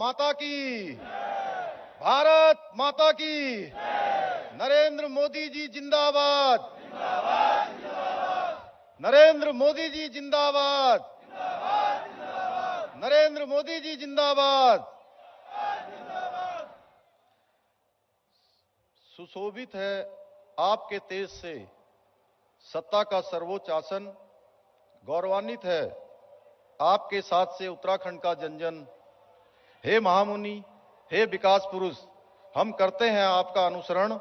माता की, भारत माता की, नरेंद्र मोदी जी जिंदाबाद, नरेंद्र मोदी जी जिंदाबाद, नरेंद्र मोदी जी जिंदाबाद। सुशोभित है आपके तेज से सत्ता का सर्वोच्च आसन, गौरवान्वित है आपके साथ से उत्तराखंड का जन जन। हे महामुनि, हे विकास पुरुष, हम करते हैं आपका अनुसरण।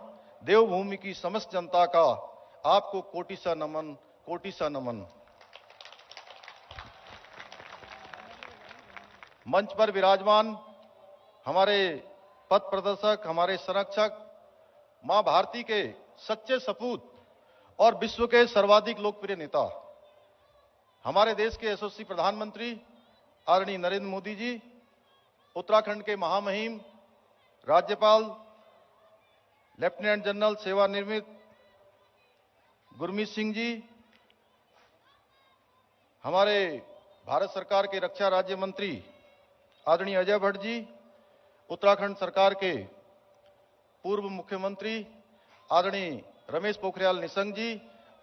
देवभूमि की समस्त जनता का आपको कोटि सा नमन, कोटि सा नमन। मंच पर विराजमान हमारे पथ प्रदर्शक, हमारे संरक्षक, मां भारती के सच्चे सपूत और विश्व के सर्वाधिक लोकप्रिय नेता, हमारे देश के यशस्वी प्रधानमंत्री आदरणीय नरेंद्र मोदी जी, उत्तराखंड के महामहिम राज्यपाल लेफ्टिनेंट जनरल सेवानिवृत्त गुरमीत सिंह जी, हमारे भारत सरकार के रक्षा राज्य मंत्री आदरणीय अजय भट्ट जी, उत्तराखंड सरकार के पूर्व मुख्यमंत्री आदरणीय रमेश पोखरियाल निशंक जी,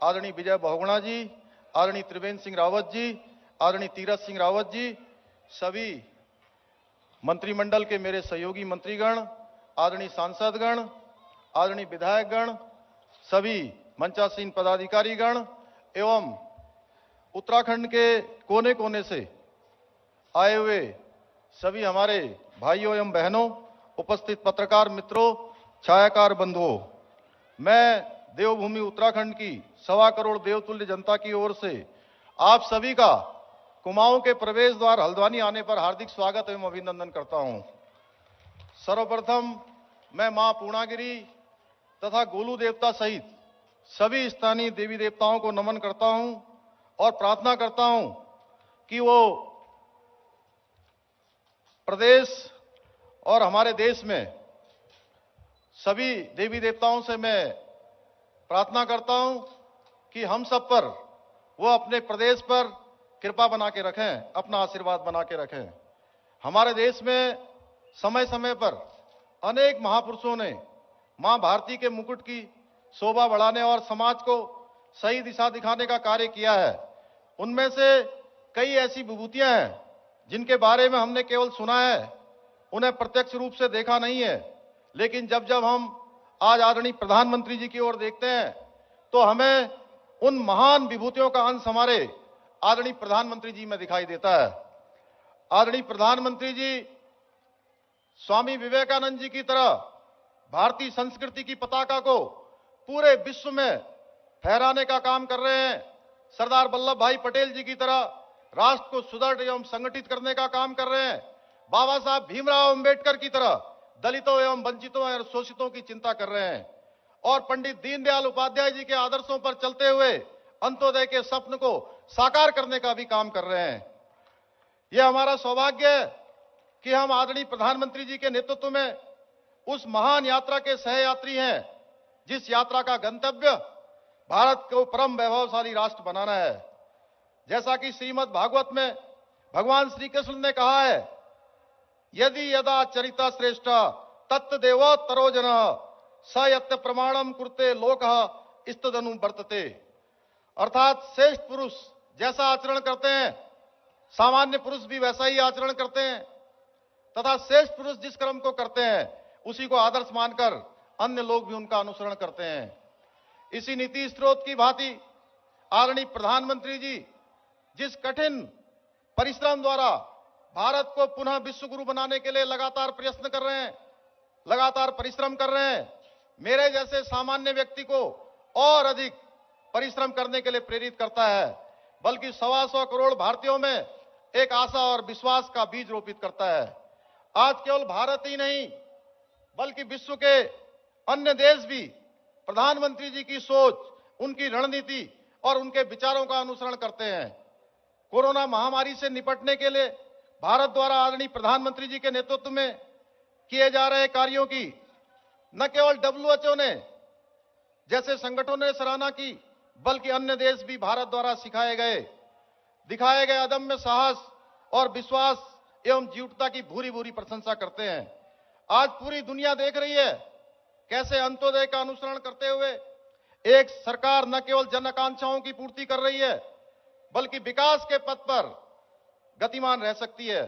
आदरणीय विजय बहुगुणा जी, आदरणीय त्रिवेंद्र सिंह रावत जी, आदरणीय तीरथ सिंह रावत जी, सभी मंत्रिमंडल के मेरे सहयोगी मंत्रीगण, आदरणीय सांसदगण, आदरणीय विधायकगण, सभी मंचासीन पदाधिकारीगण एवं उत्तराखंड के कोने कोने से आए हुए सभी हमारे भाइयों एवं बहनों, उपस्थित पत्रकार मित्रों, छायाकार बंधुओं, मैं देवभूमि उत्तराखंड की 1.25 करोड़ देवतुल्य जनता की ओर से आप सभी का कुमाऊं के प्रवेश द्वार हल्द्वानी आने पर हार्दिक स्वागत एवं अभिनंदन करता हूं। सर्वप्रथम मैं मां पूर्णागिरी तथा गोलू देवता सहित सभी स्थानीय देवी देवताओं को नमन करता हूं और प्रार्थना करता हूं कि वो प्रदेश और हमारे देश में सभी देवी देवताओं से मैं प्रार्थना करता हूं कि हम सब पर वो अपने प्रदेश पर कृपा बना के रखें, अपना आशीर्वाद बना के रखें। हमारे देश में समय समय पर अनेक महापुरुषों ने मां भारती के मुकुट की शोभा बढ़ाने और समाज को सही दिशा दिखाने का कार्य किया है। उनमें से कई ऐसी विभूतियां हैं जिनके बारे में हमने केवल सुना है, उन्हें प्रत्यक्ष रूप से देखा नहीं है, लेकिन जब जब हम आज आदरणीय प्रधानमंत्री जी की ओर देखते हैं तो हमें उन महान विभूतियों का अंश हमारे आदरणीय प्रधानमंत्री जी में दिखाई देता है। आदरणीय प्रधानमंत्री जी स्वामी विवेकानंद जी की तरह भारतीय संस्कृति की पताका को पूरे विश्व में फहराने का काम कर रहे हैं। सरदार वल्लभ भाई पटेल जी की तरह राष्ट्र को सुदृढ़ एवं संगठित करने का काम कर रहे हैं। बाबा साहब भीमराव अंबेडकर की तरह दलितों एवं वंचितों और शोषितों की चिंता कर रहे हैं और पंडित दीनदयाल उपाध्याय जी के आदर्शों पर चलते हुए अंत्योदय के स्वप्न को साकार करने का भी काम कर रहे हैं। यह हमारा सौभाग्य है कि हम आदरणीय प्रधानमंत्री जी के नेतृत्व में उस महान यात्रा के सहयात्री हैं जिस यात्रा का गंतव्य भारत को परम वैभवशाली राष्ट्र बनाना है। जैसा कि श्रीमद् भागवत में भगवान श्री कृष्ण ने कहा है, यदि यदा चरिता श्रेष्ठ तत्देवोत्तरो जन स यत् प्रमाणम कुरुते लोकः इस्तदनु वर्तते। अर्थात श्रेष्ठ पुरुष जैसा आचरण करते हैं, सामान्य पुरुष भी वैसा ही आचरण करते हैं तथा श्रेष्ठ पुरुष जिस कर्म को करते हैं उसी को आदर्श मानकर अन्य लोग भी उनका अनुसरण करते हैं। इसी नीति स्रोत की भांति आदरणीय प्रधानमंत्री जी जिस कठिन परिश्रम द्वारा भारत को पुनः विश्व गुरु बनाने के लिए लगातार प्रयत्न कर रहे हैं, लगातार परिश्रम कर रहे हैं, मेरे जैसे सामान्य व्यक्ति को और अधिक परिश्रम करने के लिए प्रेरित करता है, बल्कि 125 करोड़ भारतीयों में एक आशा और विश्वास का बीज रोपित करता है। आज केवल भारत ही नहीं बल्कि विश्व के अन्य देश भी प्रधानमंत्री जी की सोच, उनकी रणनीति और उनके विचारों का अनुसरण करते हैं। कोरोना महामारी से निपटने के लिए भारत द्वारा आदरणीय प्रधानमंत्री जी के नेतृत्व में किए जा रहे कार्यों की न केवल WHO ने जैसे संगठनों ने सराहना की, बल्कि अन्य देश भी भारत द्वारा दिखाए गए अदम्य साहस और विश्वास एवं जीवटता की भूरी भूरी प्रशंसा करते हैं। आज पूरी दुनिया देख रही है कैसे अंत्योदय का अनुसरण करते हुए एक सरकार न केवल जन आकांक्षाओं की पूर्ति कर रही है बल्कि विकास के पथ पर गतिमान रह सकती है।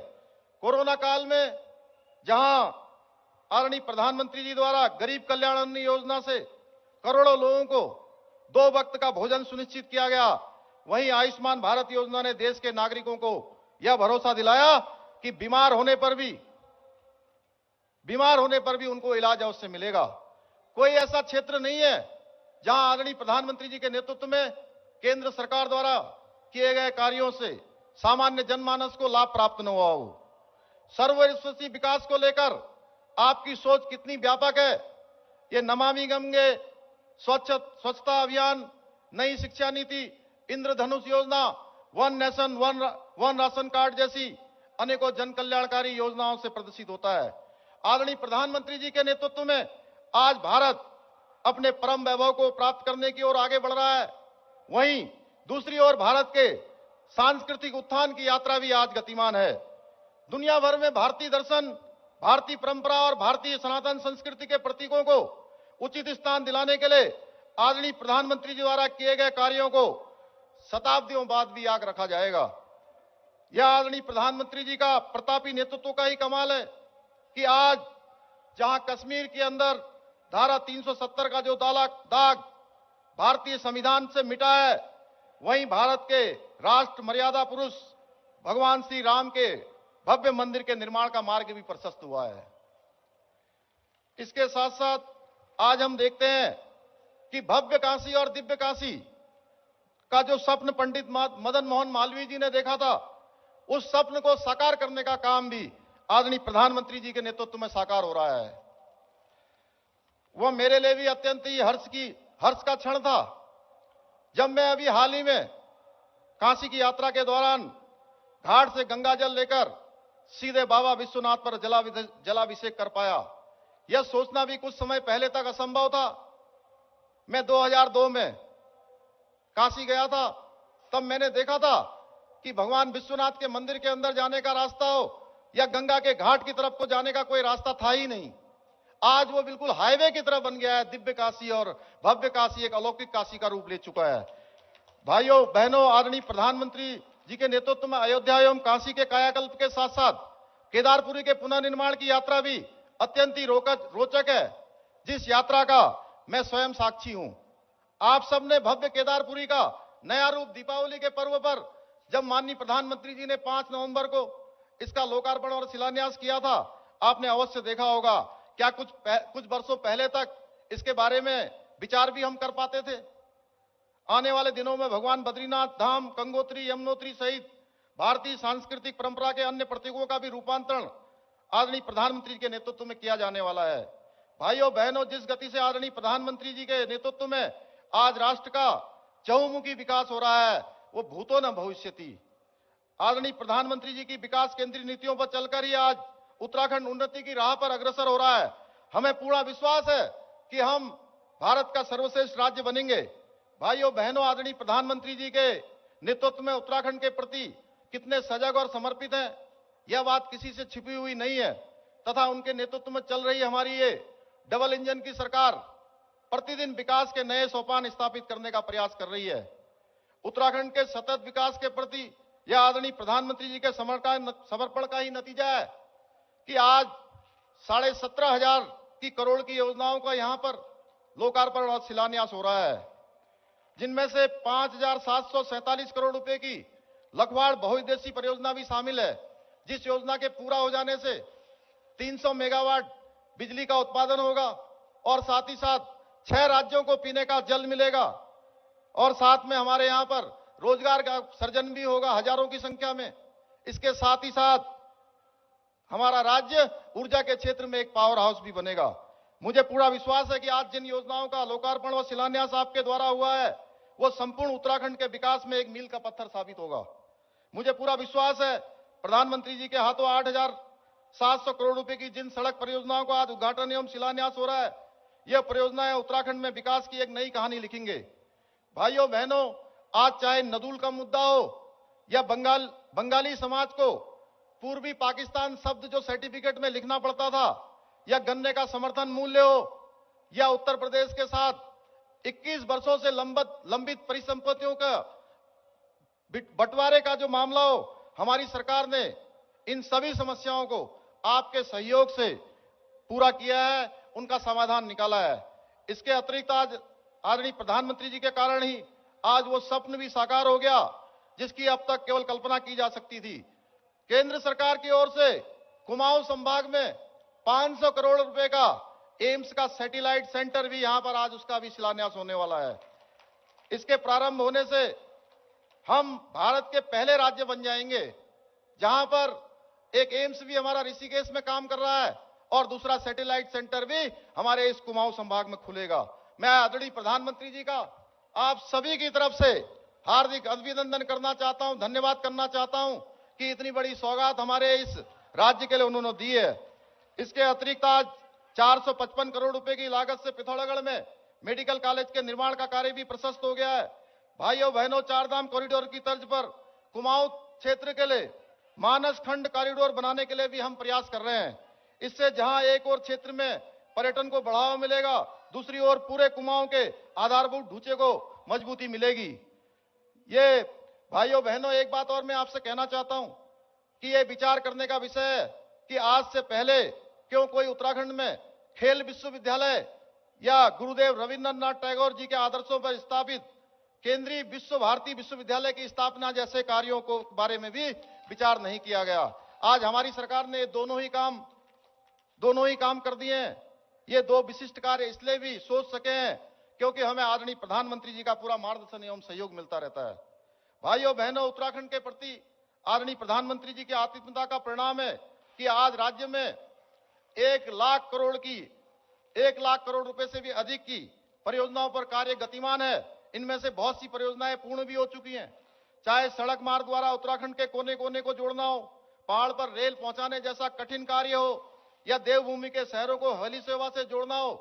कोरोना काल में जहां आदरणीय प्रधानमंत्री जी द्वारा गरीब कल्याण अन्न योजना से करोड़ों लोगों को 2 वक्त का भोजन सुनिश्चित किया गया, वहीं आयुष्मान भारत योजना ने देश के नागरिकों को यह भरोसा दिलाया कि बीमार होने पर भी उनको इलाज अवश्य मिलेगा। कोई ऐसा क्षेत्र नहीं है जहां आदरणीय प्रधानमंत्री जी के नेतृत्व में केंद्र सरकार द्वारा किए गए कार्यों से सामान्य जनमानस को लाभ प्राप्त न हुआ हो। सर्वस्पर्शी विकास को लेकर आपकी सोच कितनी व्यापक है। ये नमामि गंगे, स्वच्छता अभियान, नई शिक्षा नीति, इंद्रधनुष योजना, one nation one ration card जैसी अनेकों जन कल्याणकारी योजनाओं से प्रदर्शित होता है। आदरणीय प्रधानमंत्री जी के नेतृत्व में आज भारत अपने परम वैभव को प्राप्त करने की ओर आगे बढ़ रहा है। वहीं दूसरी ओर भारत के सांस्कृतिक उत्थान की यात्रा भी आज गतिमान है। दुनिया भर में भारतीय दर्शन, भारतीय परंपरा और भारतीय सनातन संस्कृति के प्रतीकों को उचित स्थान दिलाने के लिए आदरणीय प्रधानमंत्री जी द्वारा किए गए कार्यों को शताब्दियों बाद भी याद रखा जाएगा। यह आदरणीय प्रधानमंत्री जी का प्रतापी नेतृत्व का ही कमाल है कि आज जहां कश्मीर के अंदर धारा 370 का जो दाग भारतीय संविधान से मिटा है, वहीं भारत के राष्ट्र मर्यादा पुरुष भगवान श्री राम के भव्य मंदिर के निर्माण का मार्ग भी प्रशस्त हुआ है। इसके साथ साथ आज हम देखते हैं कि भव्य काशी और दिव्य काशी का जो स्वप्न पंडित मदन मोहन मालवीय जी ने देखा था, उस स्वप्न को साकार करने का काम भी आदरणीय प्रधानमंत्री जी के नेतृत्व में साकार हो रहा है। वह मेरे लिए भी अत्यंत ही हर्ष का क्षण था जब मैं अभी हाल ही में काशी की यात्रा के दौरान घाट से गंगा जल लेकर सीधे बाबा विश्वनाथ पर जलाभिषेक कर पाया। यह सोचना भी कुछ समय पहले तक असंभव था। मैं 2002 में काशी गया था, तब मैंने देखा था कि भगवान विश्वनाथ के मंदिर के अंदर जाने का रास्ता हो या गंगा के घाट की तरफ को जाने का कोई रास्ता था ही नहीं। आज वो बिल्कुल हाईवे की तरह बन गया है। दिव्य काशी और भव्य काशी एक अलौकिक काशी का रूप ले चुका है। भाइयों बहनों, आदरणीय प्रधानमंत्री जी के नेतृत्व में अयोध्या एवं काशी के कायाकल्प के साथ साथ केदारपुरी के पुनर्निर्माण की यात्रा भी अत्यंत ही रोचक है, जिस यात्रा का मैं स्वयं साक्षी हूं। आप सबने भव्य केदारपुरी का नया रूप दीपावली के पर्व पर जब माननीय प्रधानमंत्री जी ने 5 नवंबर को इसका लोकार्पण और शिलान्यास किया था, आपने अवश्य देखा होगा। क्या कुछ वर्षों पहले तक इसके बारे में विचार भी हम कर पाते थे? आने वाले दिनों में भगवान बद्रीनाथ धाम, गंगोत्री, यमुनोत्री सहित भारतीय सांस्कृतिक परंपरा के अन्य प्रतीकों का भी रूपांतरण आदरणीय प्रधानमंत्री के नेतृत्व में किया जाने वाला है। भाइयों बहनों, जिस गति से आदरणीय प्रधानमंत्री जी के नेतृत्व में आज राष्ट्र का चहुमुखी विकास हो रहा है, वो भूतो न भविष्यति। आदरणीय प्रधानमंत्री जी की विकास केंद्रीय नीतियों पर चलकर ही आज उत्तराखंड उन्नति की राह पर अग्रसर हो रहा है। हमें पूरा विश्वास है कि हम भारत का सर्वश्रेष्ठ राज्य बनेंगे। भाइयों बहनों, आदरणीय प्रधानमंत्री जी के नेतृत्व में उत्तराखंड के प्रति कितने सजग और समर्पित हैं, यह बात किसी से छिपी हुई नहीं है। तथा उनके नेतृत्व में चल रही हमारी ये डबल इंजन की सरकार प्रतिदिन विकास के नए सोपान स्थापित करने का प्रयास कर रही है। उत्तराखंड के सतत विकास के प्रति यह आदरणीय प्रधानमंत्री जी के समर्पण का ही नतीजा है कि आज 17,500 करोड़ की योजनाओं का यहां पर लोकार्पण और शिलान्यास हो रहा है, जिनमें से 5,747 करोड़ रुपए की लखवाड़ बहुउद्देशीय परियोजना भी शामिल है, जिस योजना के पूरा हो जाने से 300 मेगावाट बिजली का उत्पादन होगा और साथ ही साथ 6 राज्यों को पीने का जल मिलेगा और साथ में हमारे यहां पर रोजगार का सृजन भी होगा हजारों की संख्या में। इसके साथ ही साथ हमारा राज्य ऊर्जा के क्षेत्र में एक पावर हाउस भी बनेगा। मुझे पूरा विश्वास है कि आज जिन योजनाओं का लोकार्पण और शिलान्यास आपके द्वारा हुआ है, वो संपूर्ण उत्तराखंड के विकास में एक मील का पत्थर साबित होगा। मुझे पूरा विश्वास है प्रधानमंत्री जी के हाथों 8,700 करोड़ रुपए की जिन सड़क परियोजनाओं का आज उद्घाटन एवं शिलान्यास हो रहा है, यह परियोजनाएं उत्तराखंड में विकास की एक नई कहानी लिखेंगे। भाइयों बहनों, आज चाहे नदुल का मुद्दा हो या बंगाली समाज को पूर्वी पाकिस्तान शब्द जो सर्टिफिकेट में लिखना पड़ता था, या गन्ने का समर्थन मूल्य हो, या उत्तर प्रदेश के साथ 21 वर्षों से लंबित परिसंपत्तियों का बंटवारे का जो मामला हो, हमारी सरकार ने इन सभी समस्याओं को आपके सहयोग से पूरा किया है, उनका समाधान निकाला है। इसके अतिरिक्त आज आदरणीय प्रधानमंत्री जी के कारण ही आज वो स्वप्न भी साकार हो गया जिसकी अब तक केवल कल्पना की जा सकती थी। केंद्र सरकार की ओर से कुमाऊं संभाग में 500 करोड़ रुपए का एम्स का सैटेलाइट सेंटर भी यहां पर आज उसका भी शिलान्यास होने वाला है। इसके प्रारंभ होने से हम भारत के पहले राज्य बन जाएंगे जहां पर एक एम्स भी हमारा ऋषिकेश में काम कर रहा है और दूसरा सैटेलाइट सेंटर भी हमारे इस कुमाऊं संभाग में खुलेगा। मैं आदरणीय प्रधानमंत्री जी का आप सभी की तरफ से हार्दिक अभिनंदन करना चाहता हूं, धन्यवाद करना चाहता हूं कि इतनी बड़ी सौगात हमारे इस राज्य के लिए उन्होंने दी है। इसके अतिरिक्त आज 455 करोड़ रुपए की लागत से पिथौरागढ़ में मेडिकल कॉलेज के निर्माण का कार्य भी प्रशस्त हो गया है। भाइयों बहनों, चारधाम कॉरिडोर की तर्ज पर कुमाऊं क्षेत्र के लिए मानस खंड कॉरिडोर बनाने के लिए भी हम प्रयास कर रहे हैं। इससे जहां एक और क्षेत्र में पर्यटन को बढ़ावा मिलेगा, दूसरी ओर पूरे कुमाऊं के आधारभूत ढांचे को मजबूती मिलेगी। ये भाइयों बहनों, एक बात और मैं आपसे कहना चाहता हूं कि ये विचार करने का विषय है कि आज से पहले क्यों कोई उत्तराखंड में खेल विश्वविद्यालय या गुरुदेव रविंद्रनाथ टैगोर जी के आदर्शों पर स्थापित केंद्रीय विश्व भारती विश्वविद्यालय की स्थापना जैसे कार्यों को बारे में भी विचार नहीं किया गया। आज हमारी सरकार ने दोनों ही काम कर दिए हैं। ये दो विशिष्ट कार्य इसलिए भी सोच सके हैं क्योंकि हमें आदरणीय प्रधानमंत्री जी का पूरा मार्गदर्शन एवं सहयोग मिलता रहता है। भाइयों बहनों, उत्तराखंड के प्रति आदरणीय प्रधानमंत्री जी की आतिथ्यता का परिणाम है कि आज राज्य में 1 लाख करोड़ रुपए से भी अधिक की परियोजनाओं पर कार्य गतिमान है। इनमें से बहुत सी परियोजनाएं पूर्ण भी हो चुकी हैं। चाहे सड़क मार्ग द्वारा उत्तराखंड के कोने कोने को जोड़ना हो, पहाड़ पर रेल पहुंचाने जैसा कठिन कार्य हो, या देवभूमि के शहरों को हवाई सेवा से जोड़ना हो,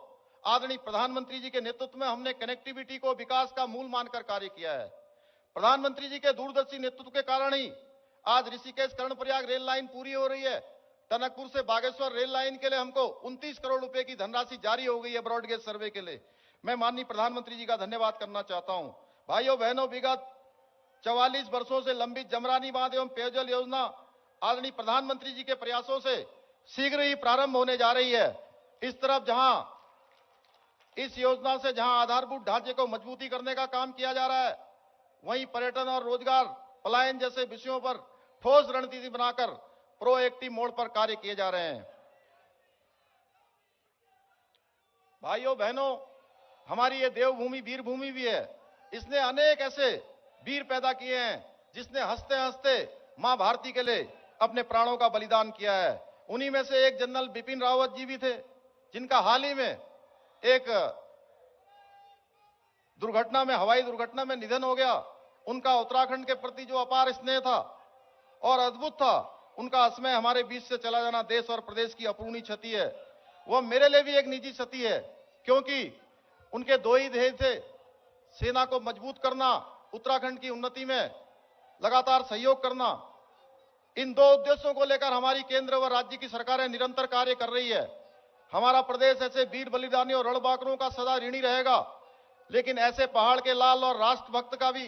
आदरणीय प्रधानमंत्री जी के नेतृत्व में हमने कनेक्टिविटी को विकास का मूल मानकर कार्य किया है। प्रधानमंत्री जी के दूरदर्शी नेतृत्व के कारण ही आज ऋषिकेश कर्णप्रयाग रेल लाइन पूरी हो रही है। टनकपुर से बागेश्वर रेल लाइन के लिए हमको 29 करोड़ रुपए की धनराशि जारी हो गई है ब्रॉडगेज सर्वे के लिए। मैं माननीय प्रधानमंत्री जी का धन्यवाद करना चाहता हूं। भाइयों बहनों, विगत 44 वर्षों से लंबित जमरानी बांध एवं पेयजल योजना आदरणीय प्रधानमंत्री जी के प्रयासों से शीघ्र ही प्रारंभ होने जा रही है। इस तरफ इस योजना से जहां आधारभूत ढांचे को मजबूती करने का काम किया जा रहा है, वहीं पर्यटन और रोजगार पलायन जैसे विषयों पर ठोस रणनीति बनाकर प्रोएक्टिव मोड पर कार्य किए जा रहे हैं। भाइयों बहनों, हमारी ये देवभूमि वीर भूमि भी है। इसने अनेक ऐसे वीर पैदा किए हैं जिसने हंसते हंसते मां भारती के लिए अपने प्राणों का बलिदान किया है। उन्हीं में से एक जनरल बिपिन रावत जी भी थे जिनका हाल ही में एक हवाई दुर्घटना में निधन हो गया। उनका उत्तराखंड के प्रति जो अपार स्नेह था और अद्भुत था, उनका असमय हमारे बीच से चला जाना देश और प्रदेश की अपूर्णीय क्षति है। वह मेरे लिए भी एक निजी क्षति है क्योंकि उनके दो ही ध्येय थे, सेना को मजबूत करना, उत्तराखंड की उन्नति में लगातार सहयोग करना। इन दो उद्देश्यों को लेकर हमारी केंद्र व राज्य की सरकारें निरंतर कार्य कर रही है। हमारा प्रदेश ऐसे वीर बलिदानियों और रणबांकुरों का सदा ऋणी रहेगा। लेकिन ऐसे पहाड़ के लाल और राष्ट्रभक्त का भी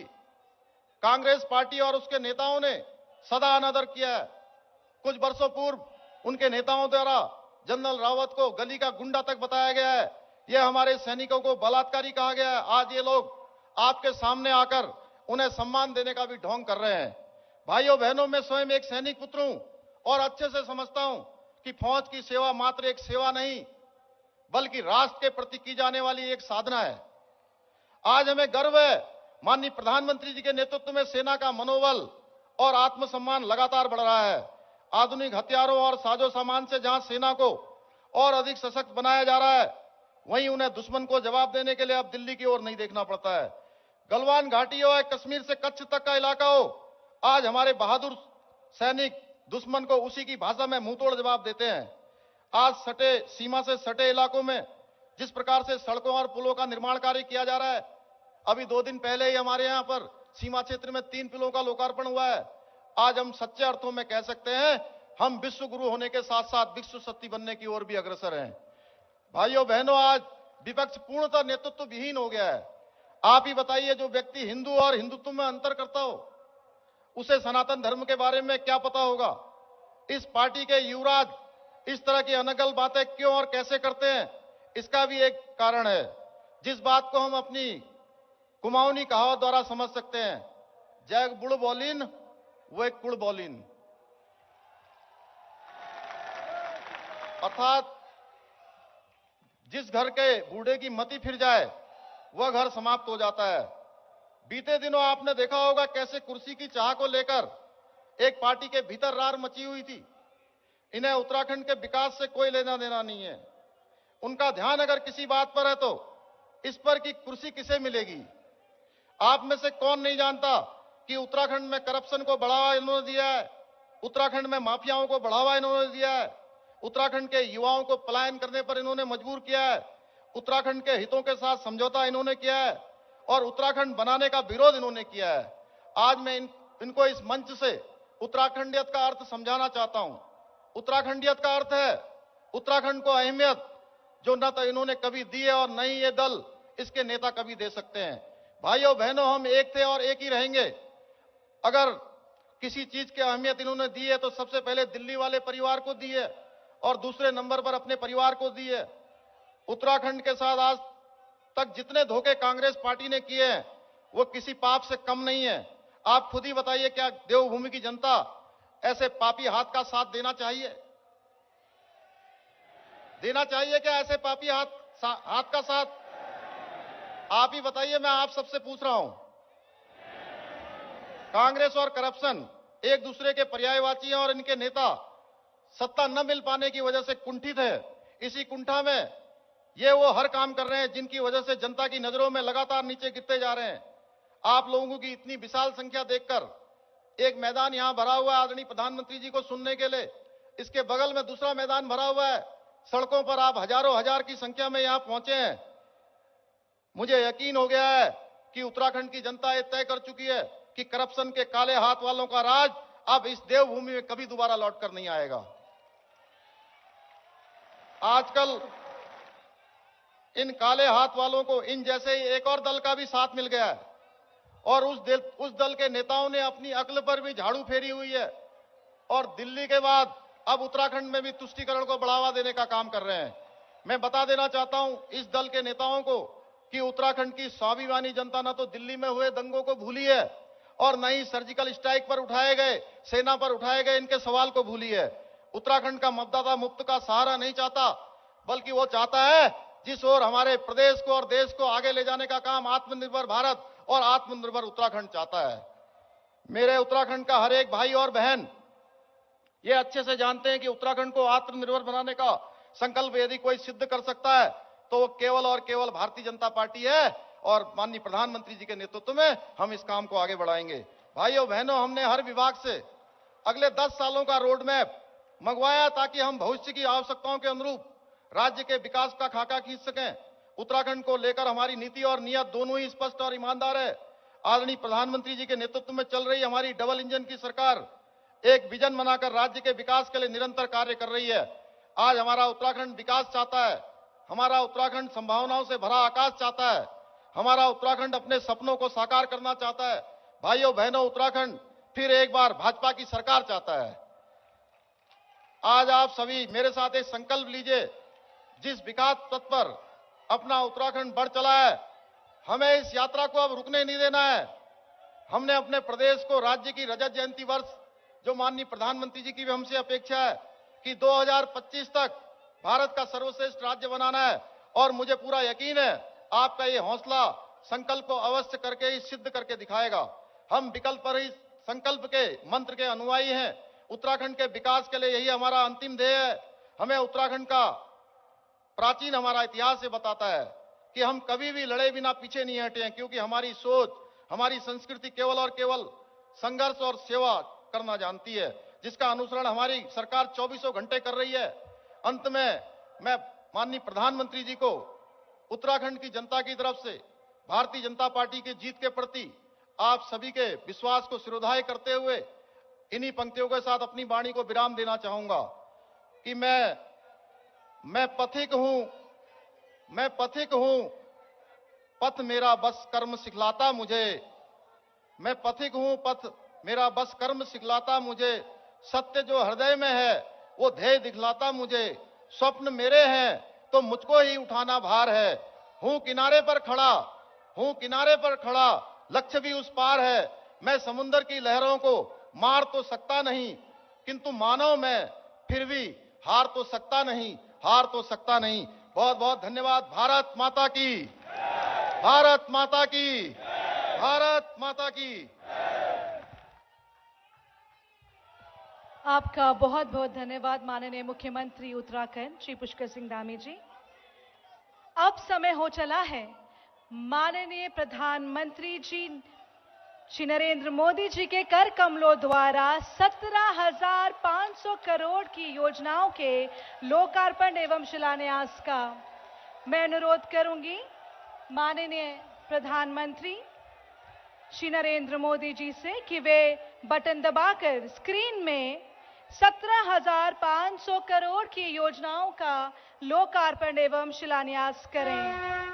कांग्रेस पार्टी और उसके नेताओं ने सदा अनादर किया है। कुछ वर्षों पूर्व उनके नेताओं द्वारा जनरल रावत को गली का गुंडा तक बताया गया है। यह हमारे सैनिकों को बलात्कारी कहा गया है। आज ये लोग आपके सामने आकर उन्हें सम्मान देने का भी ढोंग कर रहे हैं। भाइयों बहनों, मैं स्वयं एक सैनिक पुत्र हूं और अच्छे से समझता हूं कि फौज की सेवा मात्र एक सेवा नहीं बल्कि राष्ट्र के प्रति की जाने वाली एक साधना है। आज हमें गर्व है, माननीय प्रधानमंत्री जी के नेतृत्व में सेना का मनोबल और आत्मसम्मान लगातार बढ़ रहा है। आधुनिक हथियारों और साजो सामान से जहां सेना को और अधिक सशक्त बनाया जा रहा है, वहीं उन्हें दुश्मन को जवाब देने के लिए अब दिल्ली की ओर नहीं देखना पड़ता है। गलवान घाटी हो या कश्मीर से कच्छ तक का इलाका हो, आज हमारे बहादुर सैनिक दुश्मन को उसी की भाषा में मुंहतोड़ जवाब देते हैं। आज सीमा से सटे इलाकों में जिस प्रकार से सड़कों और पुलों का निर्माण कार्य किया जा रहा है, अभी 2 दिन पहले ही हमारे यहाँ पर सीमा क्षेत्र में 3 पुलों का लोकार्पण हुआ है। आज हम सच्चे अर्थों में कह सकते हैं हम विश्व गुरु होने के साथ साथ विश्व शक्ति बनने की ओर भी अग्रसर हैं। भाइयों बहनों, आज विपक्ष पूर्णतः नेतृत्व विहीन हो गया है। आप ही बताइए, जो व्यक्ति हिंदू और हिंदुत्व में अंतर करता हो, उसे सनातन धर्म के बारे में क्या पता होगा? इस पार्टी के युवराज इस तरह की अनगल बातें क्यों और कैसे करते हैं, इसका भी एक कारण है, जिस बात को हम अपनी कुमाऊनी कहावत द्वारा समझ सकते हैं, जैग बुड़ बोलिन वो एक कुड़ बोलिन। अर्थात जिस घर के बूढ़े की मति फिर जाए वह घर समाप्त हो जाता है। बीते दिनों आपने देखा होगा कैसे कुर्सी की चाह को लेकर एक पार्टी के भीतर रार मची हुई थी। इन्हें उत्तराखंड के विकास से कोई लेना देना नहीं है। उनका ध्यान अगर किसी बात पर है तो इस पर कि कुर्सी किसे मिलेगी। आप में से कौन नहीं जानता कि उत्तराखंड में करप्शन को बढ़ावा इन्होंने दिया है, उत्तराखंड में माफियाओं को बढ़ावा इन्होंने दिया है, उत्तराखंड के युवाओं को पलायन करने पर इन्होंने मजबूर किया है, उत्तराखंड के हितों के साथ समझौता इन्होंने किया है और उत्तराखंड बनाने का विरोध इन्होंने किया है। आज मैं इनको इस मंच से उत्तराखंडियत का अर्थ समझाना चाहता हूं। उत्तराखंडियत का अर्थ है उत्तराखंड को अहमियत जो न तो इन्होंने कभी दी है और न ही ये दल, इसके नेता कभी दे सकते हैं। भाइयों बहनों, हम एक थे और एक ही रहेंगे। अगर किसी चीज की अहमियत इन्होंने दी है तो सबसे पहले दिल्ली वाले परिवार को दी है और दूसरे नंबर पर अपने परिवार को दी है। उत्तराखंड के साथ आज तक जितने धोखे कांग्रेस पार्टी ने किए हैं वो किसी पाप से कम नहीं है। आप खुद ही बताइए, क्या देवभूमि की जनता ऐसे पापी हाथ का साथ देना चाहिए? देना चाहिए क्या ऐसे पापी हाथ का साथ? आप ही बताइए, मैं आप सबसे पूछ रहा हूं। कांग्रेस और करप्शन एक दूसरे के पर्यायवाची हैं और इनके नेता सत्ता न मिल पाने की वजह से कुंठित है। इसी कुंठा में ये वो हर काम कर रहे हैं जिनकी वजह से जनता की नजरों में लगातार नीचे गिरते जा रहे हैं। आप लोगों की इतनी विशाल संख्या देखकर एक मैदान यहां भरा हुआ है आदरणीय प्रधानमंत्री जी को सुनने के लिए, इसके बगल में दूसरा मैदान भरा हुआ है। सड़कों पर आप हजारों हजार की संख्या में यहां पहुंचे हैं। मुझे यकीन हो गया है कि उत्तराखंड की जनता ये तय कर चुकी है कि करप्शन के काले हाथ वालों का राज अब इस देवभूमि में कभी दोबारा लौटकर नहीं आएगा। आजकल इन काले हाथ वालों को इन जैसे ही एक और दल का भी साथ मिल गया है और उस दल के नेताओं ने अपनी अक्ल पर भी झाड़ू फेरी हुई है और दिल्ली के बाद अब उत्तराखंड में भी तुष्टीकरण को बढ़ावा देने का काम कर रहे हैं। मैं बता देना चाहता हूं इस दल के नेताओं को कि उत्तराखंड की स्वाभिमानी जनता न तो दिल्ली में हुए दंगों को भूली है और न ही सर्जिकल स्ट्राइक पर उठाए गए, सेना पर उठाए गए इनके सवाल को भूली है। उत्तराखंड का मतदाता मुफ्त का सहारा नहीं चाहता, बल्कि वो चाहता है जिस ओर हमारे प्रदेश को और देश को आगे ले जाने का काम आत्मनिर्भर भारत और आत्मनिर्भर उत्तराखंड चाहता है। मेरे उत्तराखंड का हर एक भाई और बहन ये अच्छे से जानते हैं कि उत्तराखंड को आत्मनिर्भर बनाने का संकल्प यदि कोई सिद्ध कर सकता है तो वो केवल और केवल भारतीय जनता पार्टी है और माननीय प्रधानमंत्री जी के नेतृत्व में हम इस काम को आगे बढ़ाएंगे। भाइयों बहनों, हमने हर विभाग से अगले 10 सालों का रोड मैप मंगवाया ताकि हम भविष्य की आवश्यकताओं के अनुरूप राज्य के विकास का खाका खींच सकें। उत्तराखंड को लेकर हमारी नीति और नियत दोनों ही स्पष्ट और ईमानदार है। आदरणीय प्रधानमंत्री जी के नेतृत्व में चल रही हमारी डबल इंजन की सरकार एक विजन बनाकर राज्य के विकास के लिए निरंतर कार्य कर रही है। आज हमारा उत्तराखंड विकास चाहता है, हमारा उत्तराखंड संभावनाओं से भरा आकाश चाहता है, हमारा उत्तराखंड अपने सपनों को साकार करना चाहता है। भाइयों बहनों, उत्तराखंड फिर एक बार भाजपा की सरकार चाहता है। आज आप सभी मेरे साथ एक संकल्प लीजिए, जिस विकास पथ पर अपना उत्तराखंड बढ़ चला है, हमें इस यात्रा को अब रुकने नहीं देना है। हमने अपने प्रदेश को राज्य की रजत जयंती वर्ष, जो माननीय प्रधानमंत्री जी की भी हमसे अपेक्षा है कि 2025 तक भारत का सर्वश्रेष्ठ राज्य बनाना है और मुझे पूरा यकीन है आपका ये हौसला संकल्प को अवश्य करके ही सिद्ध करके दिखाएगा। हम विकल्प पर ही संकल्प के मंत्र के अनुयायी हैं। उत्तराखंड के विकास के लिए यही हमारा अंतिम ध्येय है। हमें उत्तराखंड का प्राचीन हमारा इतिहास ये बताता है कि हम कभी भी लड़े बिना पीछे नहीं हटे हैं, क्योंकि हमारी सोच, हमारी संस्कृति केवल और केवल संघर्ष और सेवा करना जानती है, जिसका अनुसरण हमारी सरकार 24 घंटे कर रही है। अंत में मैं माननीय प्रधानमंत्री जी को उत्तराखंड की जनता की तरफ से भारतीय जनता पार्टी की जीत के प्रति आप सभी के विश्वास को सिरोधार्य करते हुए इन्हीं पंक्तियों के साथ अपनी वाणी को विराम देना चाहूंगा कि मैं पथिक हूं, पथ मेरा बस कर्म सिखलाता मुझे। मैं पथिक हूं, पथ मेरा बस कर्म सिखलाता मुझे। सत्य जो हृदय में है वो ध्येय दिखलाता मुझे। स्वप्न मेरे हैं तो मुझको ही उठाना भार है। हूं किनारे पर खड़ा, लक्ष्य भी उस पार है। मैं समुद्र की लहरों को मार तो सकता नहीं, किंतु मानव मैं फिर भी हार तो सकता नहीं। बहुत बहुत धन्यवाद। भारत माता की, भारत माता की, भारत माता की। आपका बहुत बहुत धन्यवाद माननीय मुख्यमंत्री उत्तराखंड श्री पुष्कर सिंह धामी जी। अब समय हो चला है माननीय प्रधानमंत्री जी श्री नरेंद्र मोदी जी के कर कमलों द्वारा 17,500 करोड़ की योजनाओं के लोकार्पण एवं शिलान्यास का। मैं अनुरोध करूंगी माननीय प्रधानमंत्री श्री नरेंद्र मोदी जी से कि वे बटन दबाकर स्क्रीन में 17,500 करोड़ की योजनाओं का लोकार्पण एवं शिलान्यास करें।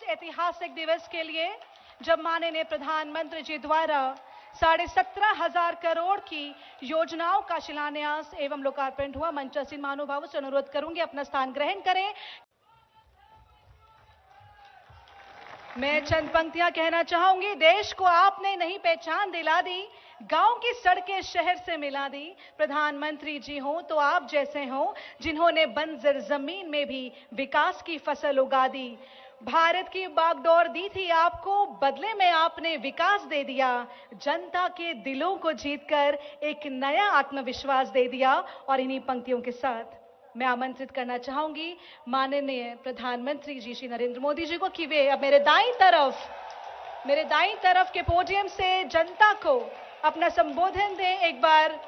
ऐतिहासिक दिवस के लिए जब माननीय प्रधानमंत्री जी द्वारा 17,500 करोड़ की योजनाओं का शिलान्यास एवं लोकार्पण हुआ। मंचासीन महानुभावों से अनुरोध करूंगी अपना स्थान ग्रहण करें। मैं चंद पंक्तियां कहना चाहूंगी। देश को आपने नहीं पहचान दिला दी, गांव की सड़कें शहर से मिला दी। प्रधानमंत्री जी हो तो आप जैसे हो जिन्होंने बंजर जमीन में भी विकास की फसल उगा दी। भारत की बागडोर दी थी आपको, बदले में आपने विकास दे दिया। जनता के दिलों को जीतकर एक नया आत्मविश्वास दे दिया। और इन्हीं पंक्तियों के साथ मैं आमंत्रित करना चाहूंगी माननीय प्रधानमंत्री जी श्री नरेंद्र मोदी जी को कि वे अब मेरे दाईं तरफ के पोडियम से जनता को अपना संबोधन दें। एक बार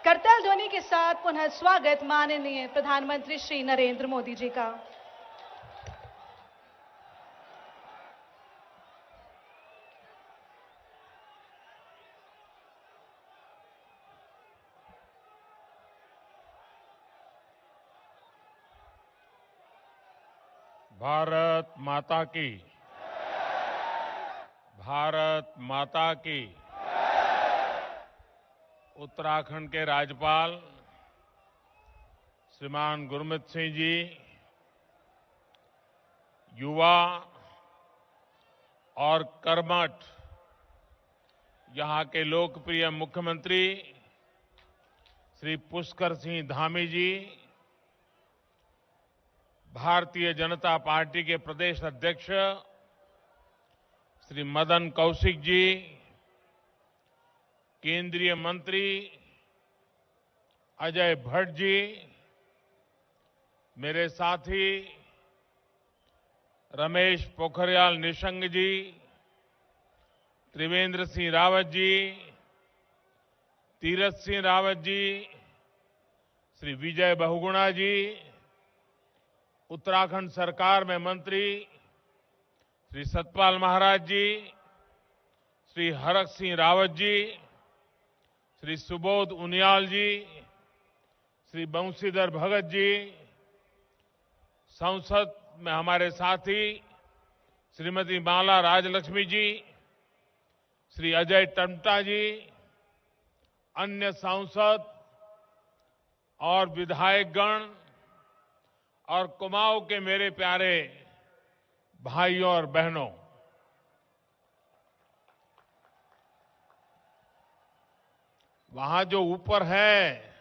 करताल ध्वनि के साथ पुनः स्वागत माननीय प्रधानमंत्री श्री नरेंद्र मोदी जी का। भारत माता की, भारत माता की। उत्तराखंड के राज्यपाल श्रीमान गुरमीत सिंह जी, युवा और कर्मठ यहां के लोकप्रिय मुख्यमंत्री श्री पुष्कर सिंह धामी जी, भारतीय जनता पार्टी के प्रदेश अध्यक्ष श्री मदन कौशिक जी, केंद्रीय मंत्री अजय भट्ट जी, मेरे साथी रमेश पोखरियाल निशंक जी, त्रिवेंद्र सिंह रावत जी, तीरथ सिंह रावत जी, श्री विजय बहुगुणा जी, उत्तराखंड सरकार में मंत्री श्री सतपाल महाराज जी, श्री हरक सिंह रावत जी, श्री सुबोध उनियाल जी, श्री बंशीधर भगत जी, संसद में हमारे साथी श्रीमती माला राजलक्ष्मी जी, श्री अजय टम्टा जी, अन्य सांसद और विधायकगण और कुमाऊं के मेरे प्यारे भाइयों और बहनों, वहां जो ऊपर है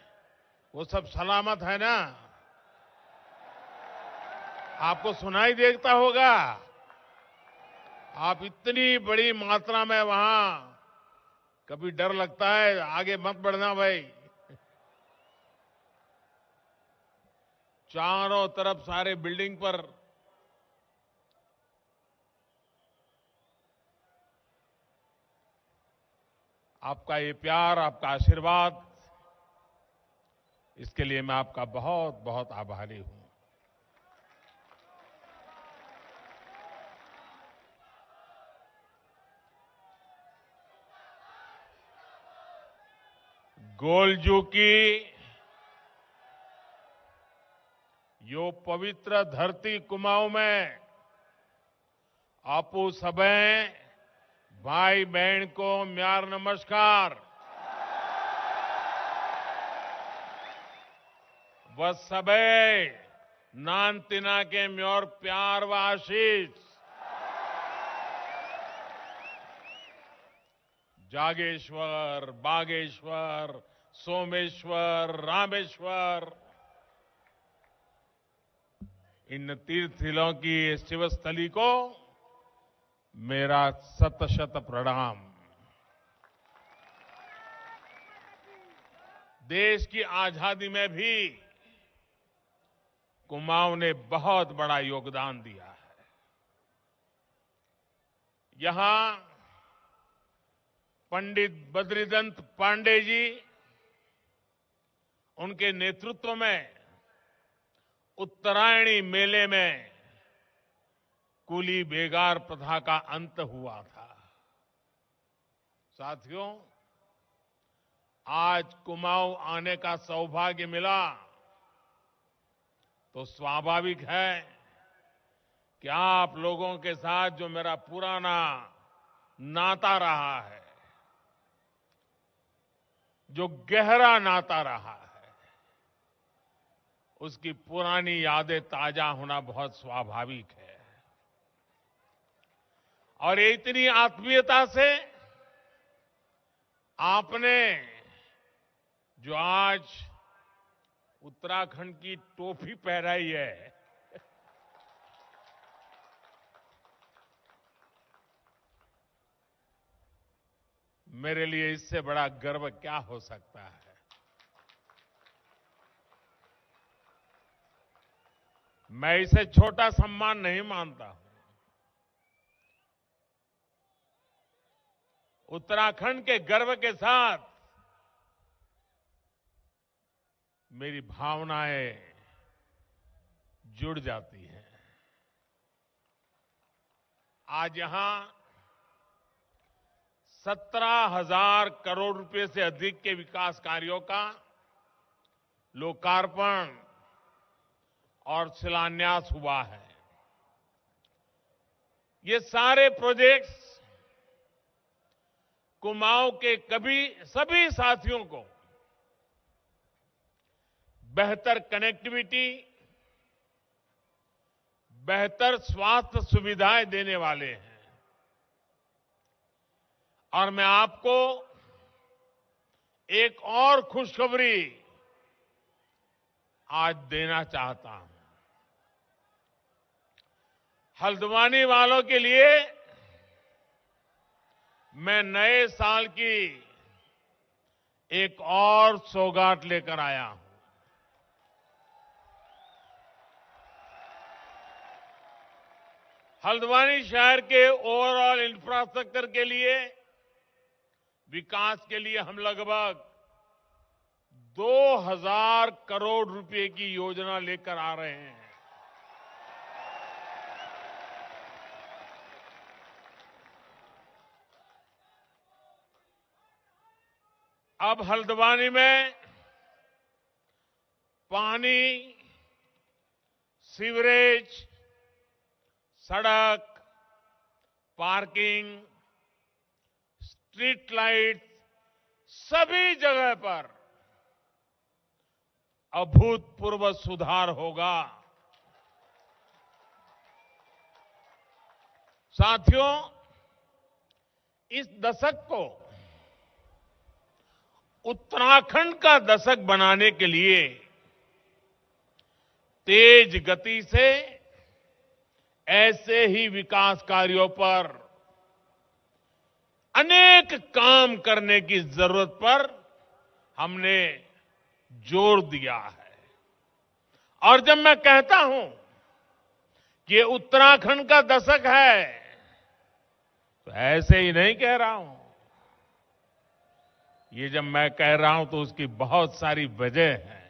वो सब सलामत है ना? आपको सुनाई देता होगा। आप इतनी बड़ी मात्रा में वहां, कभी डर लगता है, आगे मत बढ़ना भाई। चारों तरफ सारे बिल्डिंग पर आपका ये प्यार, आपका आशीर्वाद, इसके लिए मैं आपका बहुत बहुत आभारी हूं। गोलजू की यो पवित्र धरती कुमाऊं में आपू सबे भाई बहन को म्यार नमस्कार। वह सबे नान तिना के म्योर प्यार व आशीष। जागेश्वर, बागेश्वर, सोमेश्वर, रामेश्वर, इन तीर्थस्थलों की शिवस्थली को मेरा शत शत प्रणाम। देश की आजादी में भी कुमाऊं ने बहुत बड़ा योगदान दिया है। यहां पंडित बद्रीदंत पांडे जी, उनके नेतृत्व में उत्तरायणी मेले में कुली बेगार प्रथा का अंत हुआ था। साथियों, आज कुमाऊं आने का सौभाग्य मिला तो स्वाभाविक है कि आप लोगों के साथ जो मेरा पुराना नाता रहा है, जो गहरा नाता रहा है, उसकी पुरानी यादें ताजा होना बहुत स्वाभाविक है। और ये इतनी आत्मीयता से आपने जो आज उत्तराखंड की टोपी पहनाई है, मेरे लिए इससे बड़ा गर्व क्या हो सकता है। मैं इसे छोटा सम्मान नहीं मानता हूं। उत्तराखंड के गर्व के साथ मेरी भावनाएं जुड़ जाती हैं। आज यहां 17,000 करोड़ रुपए से अधिक के विकास कार्यों का लोकार्पण और शिलान्यास हुआ है। ये सारे प्रोजेक्ट्स कुमाऊं के सभी साथियों को बेहतर कनेक्टिविटी, बेहतर स्वास्थ्य सुविधाएं देने वाले हैं। और मैं आपको एक और खुशखबरी आज देना चाहता हूं। हल्द्वानी वालों के लिए मैं नए साल की एक और सौगात लेकर आया हूं। हल्द्वानी शहर के ओवरऑल इंफ्रास्ट्रक्चर के लिए, विकास के लिए हम लगभग 2,000 करोड़ रुपए की योजना लेकर आ रहे हैं। अब हल्द्वानी में पानी, सीवरेज, सड़क, पार्किंग, स्ट्रीट लाइट, सभी जगह पर अभूतपूर्व सुधार होगा। साथियों, इस दशक को उत्तराखंड का दशक बनाने के लिए तेज गति से ऐसे ही विकास कार्यों पर अनेक काम करने की जरूरत पर हमने जोर दिया है। और जब मैं कहता हूं कि ये उत्तराखंड का दशक है, तो ऐसे ही नहीं कह रहा हूं। ये जब मैं कह रहा हूं तो उसकी बहुत सारी वजह है।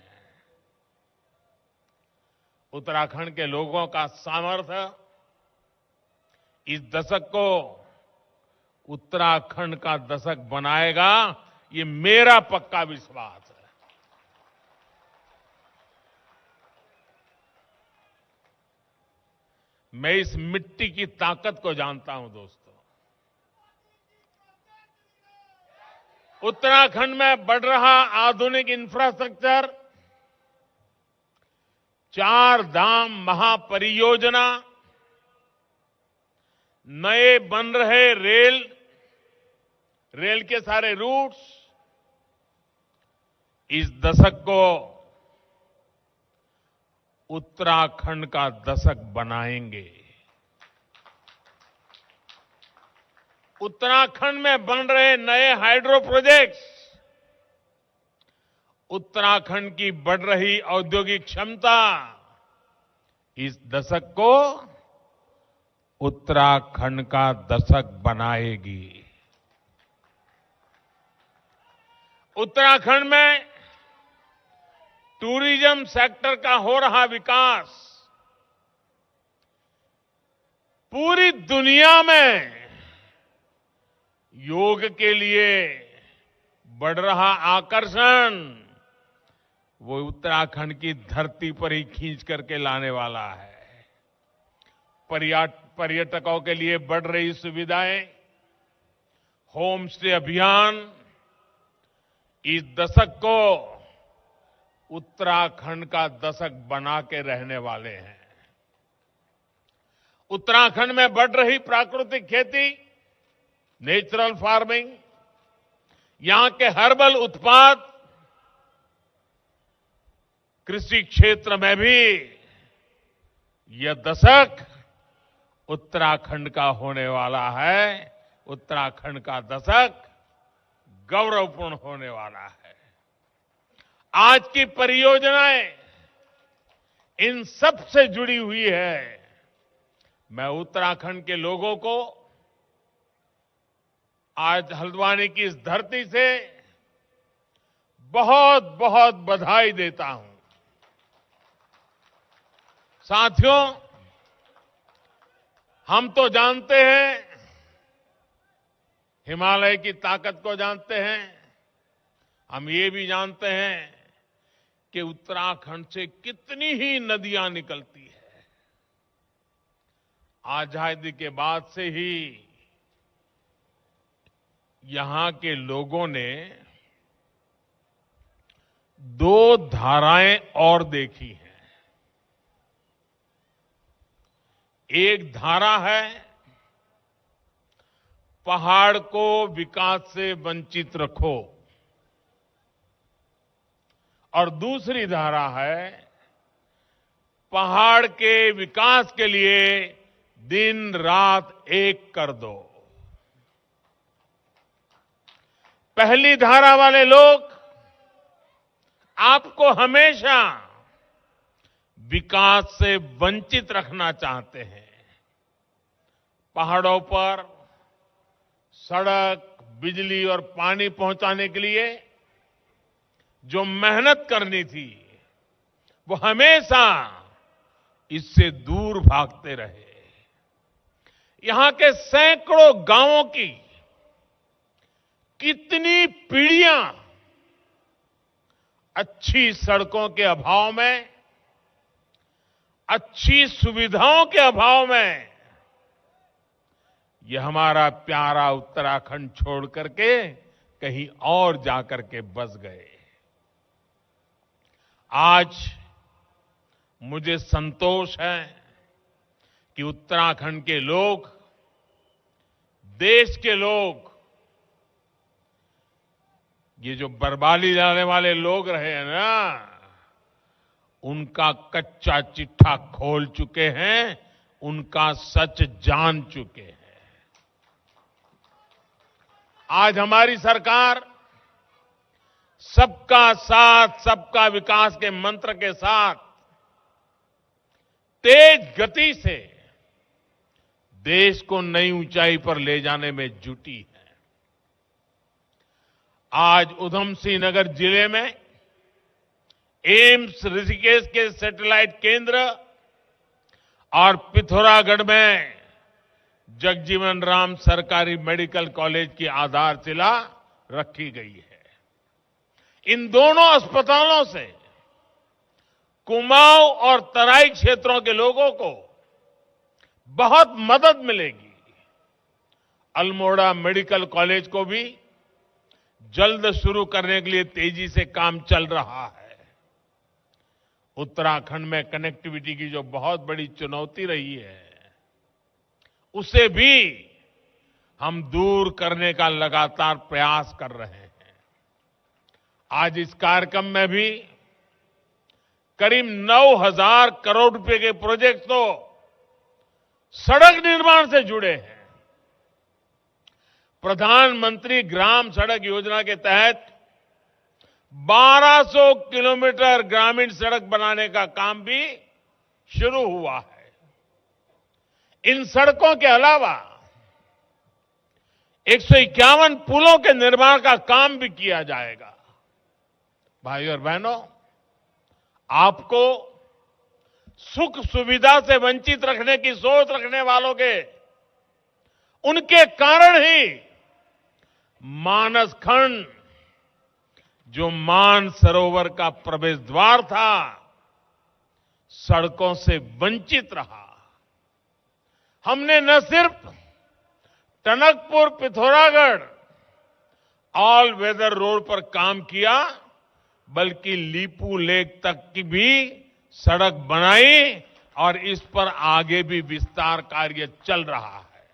उत्तराखंड के लोगों का सामर्थ्य इस दशक को उत्तराखंड का दशक बनाएगा, ये मेरा पक्का विश्वास है। मैं इस मिट्टी की ताकत को जानता हूं दोस्तों। उत्तराखंड में बढ़ रहा आधुनिक इंफ्रास्ट्रक्चर, 4 धाम महापरियोजना, नए बन रहे रेल के सारे रूट्स इस दशक को उत्तराखंड का दशक बनाएंगे। उत्तराखंड में बन रहे नए हाइड्रो प्रोजेक्ट्स उत्तराखंड की बढ़ रही औद्योगिक क्षमता इस दशक को उत्तराखंड का दशक बनाएगी। उत्तराखंड में टूरिज्म सेक्टर का हो रहा विकास पूरी दुनिया में योग के लिए बढ़ रहा आकर्षण वो उत्तराखंड की धरती पर ही खींच करके लाने वाला है। पर्यटकों के लिए बढ़ रही सुविधाएं, होम स्टे अभियान इस दशक को उत्तराखंड का दशक बना के रहने वाले हैं। उत्तराखंड में बढ़ रही प्राकृतिक खेती, नेचुरल फार्मिंग, यहां के हर्बल उत्पाद, कृषि क्षेत्र में भी यह दशक उत्तराखंड का होने वाला है। उत्तराखंड का दशक गौरवपूर्ण होने वाला है। आज की परियोजनाएं इन सब से जुड़ी हुई है। मैं उत्तराखंड के लोगों को आज हल्द्वानी की इस धरती से बहुत बहुत बधाई देता हूं। साथियों, हम तो जानते हैं, हिमालय की ताकत को जानते हैं। हम ये भी जानते हैं कि उत्तराखंड से कितनी ही नदियां निकलती है। आजादी के बाद से ही यहां के लोगों ने 2 धाराएं और देखी हैं। एक धारा है पहाड़ को विकास से वंचित रखो, और दूसरी धारा है पहाड़ के विकास के लिए दिन रात एक कर दो। पहली धारा वाले लोग आपको हमेशा विकास से वंचित रखना चाहते हैं। पहाड़ों पर सड़क, बिजली और पानी पहुंचाने के लिए जो मेहनत करनी थी, वो हमेशा इससे दूर भागते रहे। यहां के सैकड़ों गांवों की कितनी पीढ़ियां अच्छी सड़कों के अभाव में, अच्छी सुविधाओं के अभाव में ये हमारा प्यारा उत्तराखंड छोड़ करके कहीं और जाकर के बस गए। आज मुझे संतोष है कि उत्तराखंड के लोग, देश के लोग, ये जो बर्बादी लाने वाले लोग रहे हैं ना, उनका कच्चा चिट्ठा खोल चुके हैं, उनका सच जान चुके हैं। आज हमारी सरकार सबका साथ, सबका विकास के मंत्र के साथ तेज गति से देश को नई ऊंचाई पर ले जाने में जुटी है। आज उधम सिंह नगर जिले में एम्स ऋषिकेश के सैटेलाइट केंद्र और पिथौरागढ़ में जगजीवन राम सरकारी मेडिकल कॉलेज की आधारशिला रखी गई है। इन दोनों अस्पतालों से कुमाऊं और तराई क्षेत्रों के लोगों को बहुत मदद मिलेगी। अल्मोड़ा मेडिकल कॉलेज को भी जल्द शुरू करने के लिए तेजी से काम चल रहा है। उत्तराखंड में कनेक्टिविटी की जो बहुत बड़ी चुनौती रही है, उसे भी हम दूर करने का लगातार प्रयास कर रहे हैं। आज इस कार्यक्रम में भी करीब 9,000 करोड़ रुपए के प्रोजेक्ट तो सड़क निर्माण से जुड़े हैं। प्रधानमंत्री ग्राम सड़क योजना के तहत 1200 किलोमीटर ग्रामीण सड़क बनाने का काम भी शुरू हुआ है। इन सड़कों के अलावा 151 पुलों के निर्माण का काम भी किया जाएगा। भाइयों और बहनों, आपको सुख सुविधा से वंचित रखने की सोच रखने वालों के, उनके कारण ही मानस खंड, जो मान सरोवर का प्रवेश द्वार था, सड़कों से वंचित रहा। हमने न सिर्फ Tanakpur Pithoragarh all weather road पर काम किया, बल्कि लीपू लेक तक की भी सड़क बनाई और इस पर आगे भी विस्तार कार्य चल रहा है।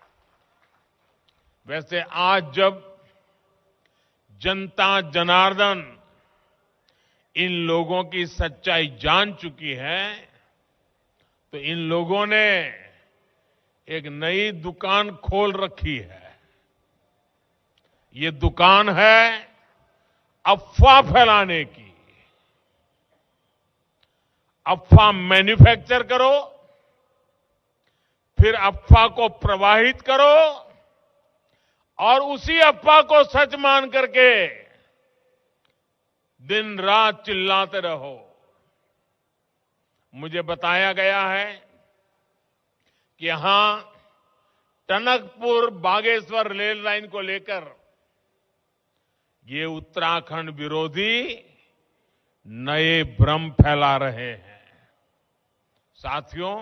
वैसे आज जब जनता जनार्दन इन लोगों की सच्चाई जान चुकी है, तो इन लोगों ने एक नई दुकान खोल रखी है। ये दुकान है अफवाह फैलाने की। अफवाह मैन्युफैक्चर करो, फिर अफवाह को प्रवाहित करो और उसी अफवाह को सच मान करके दिन रात चिल्लाते रहो। मुझे बताया गया है कि यहां टनकपुर बागेश्वर रेल लाइन को लेकर ये उत्तराखंड विरोधी नए भ्रम फैला रहे हैं। साथियों,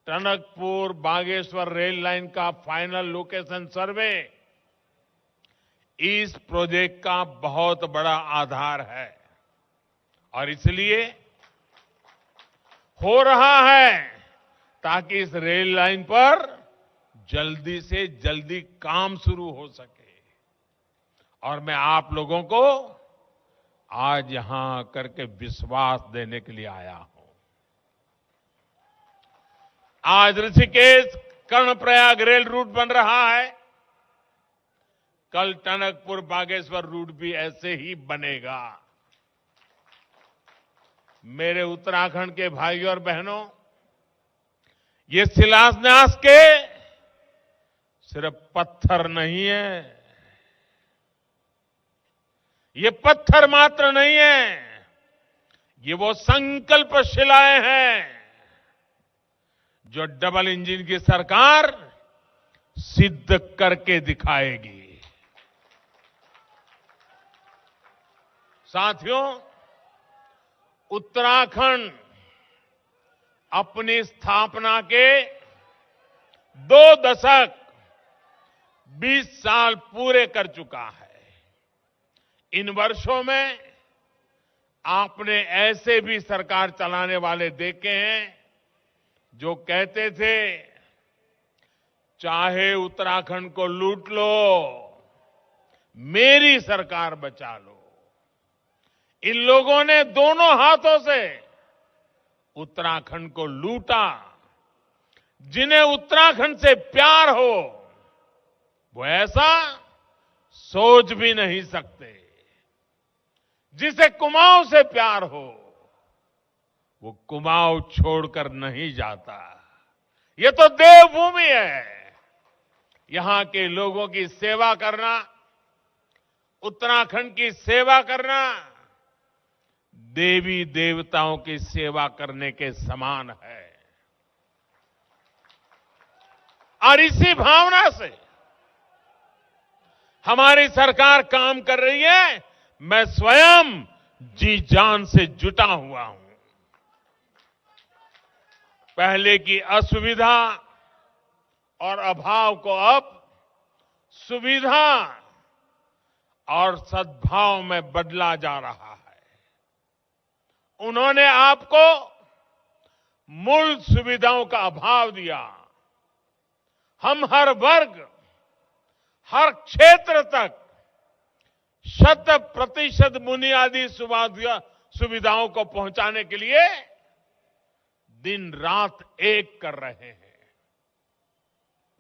टनकपुर बागेश्वर रेल लाइन का फाइनल लोकेशन सर्वे इस प्रोजेक्ट का बहुत बड़ा आधार है और इसलिए हो रहा है ताकि इस रेल लाइन पर जल्दी से जल्दी काम शुरू हो सके। और मैं आप लोगों को आज यहां करके विश्वास देने के लिए आया हूं। आज ऋषिकेश कर्णप्रयाग रेल रूट बन रहा है, कल टनकपुर बागेश्वर रूट भी ऐसे ही बनेगा। मेरे उत्तराखंड के भाइयों और बहनों, ये शिलान्यास के सिर्फ पत्थर नहीं है, ये पत्थर मात्र नहीं है, ये वो संकल्प शिलाएं हैं जो डबल इंजन की सरकार सिद्ध करके दिखाएगी। साथियों, उत्तराखंड अपनी स्थापना के 2 दशक 20 साल पूरे कर चुका है। इन वर्षों में आपने ऐसे भी सरकार चलाने वाले देखे हैं जो कहते थे चाहे उत्तराखंड को लूट लो, मेरी सरकार बचा लो। इन लोगों ने दोनों हाथों से उत्तराखंड को लूटा। जिन्हें उत्तराखंड से प्यार हो वो ऐसा सोच भी नहीं सकते। जिसे कुमाऊं से प्यार हो वो कुमाऊं छोड़कर नहीं जाता। ये तो देवभूमि है। यहां के लोगों की सेवा करना, उत्तराखंड की सेवा करना देवी देवताओं की सेवा करने के समान है। और इसी भावना से हमारी सरकार काम कर रही है। मैं स्वयं जी जान से जुटा हुआ हूं। पहले की असुविधा और अभाव को अब सुविधा और सद्भाव में बदला जा रहा है। उन्होंने आपको मूल सुविधाओं का अभाव दिया। हम हर वर्ग, हर क्षेत्र तक 100% बुनियादी सुविधाओं को पहुंचाने के लिए दिन रात एक कर रहे हैं।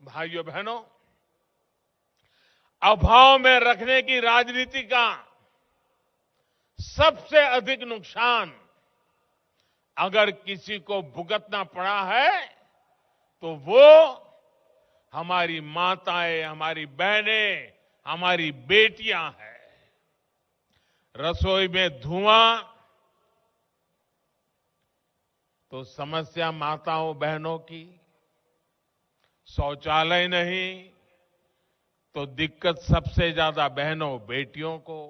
भाइयों बहनों, अभाव में रखने की राजनीति का सबसे अधिक नुकसान अगर किसी को भुगतना पड़ा है तो वो हमारी माताएं, हमारी बहनें, हमारी बेटियां हैं। रसोई में धुआं तो समस्या माताओं बहनों की, शौचालय नहीं तो दिक्कत सबसे ज्यादा बहनों बेटियों को,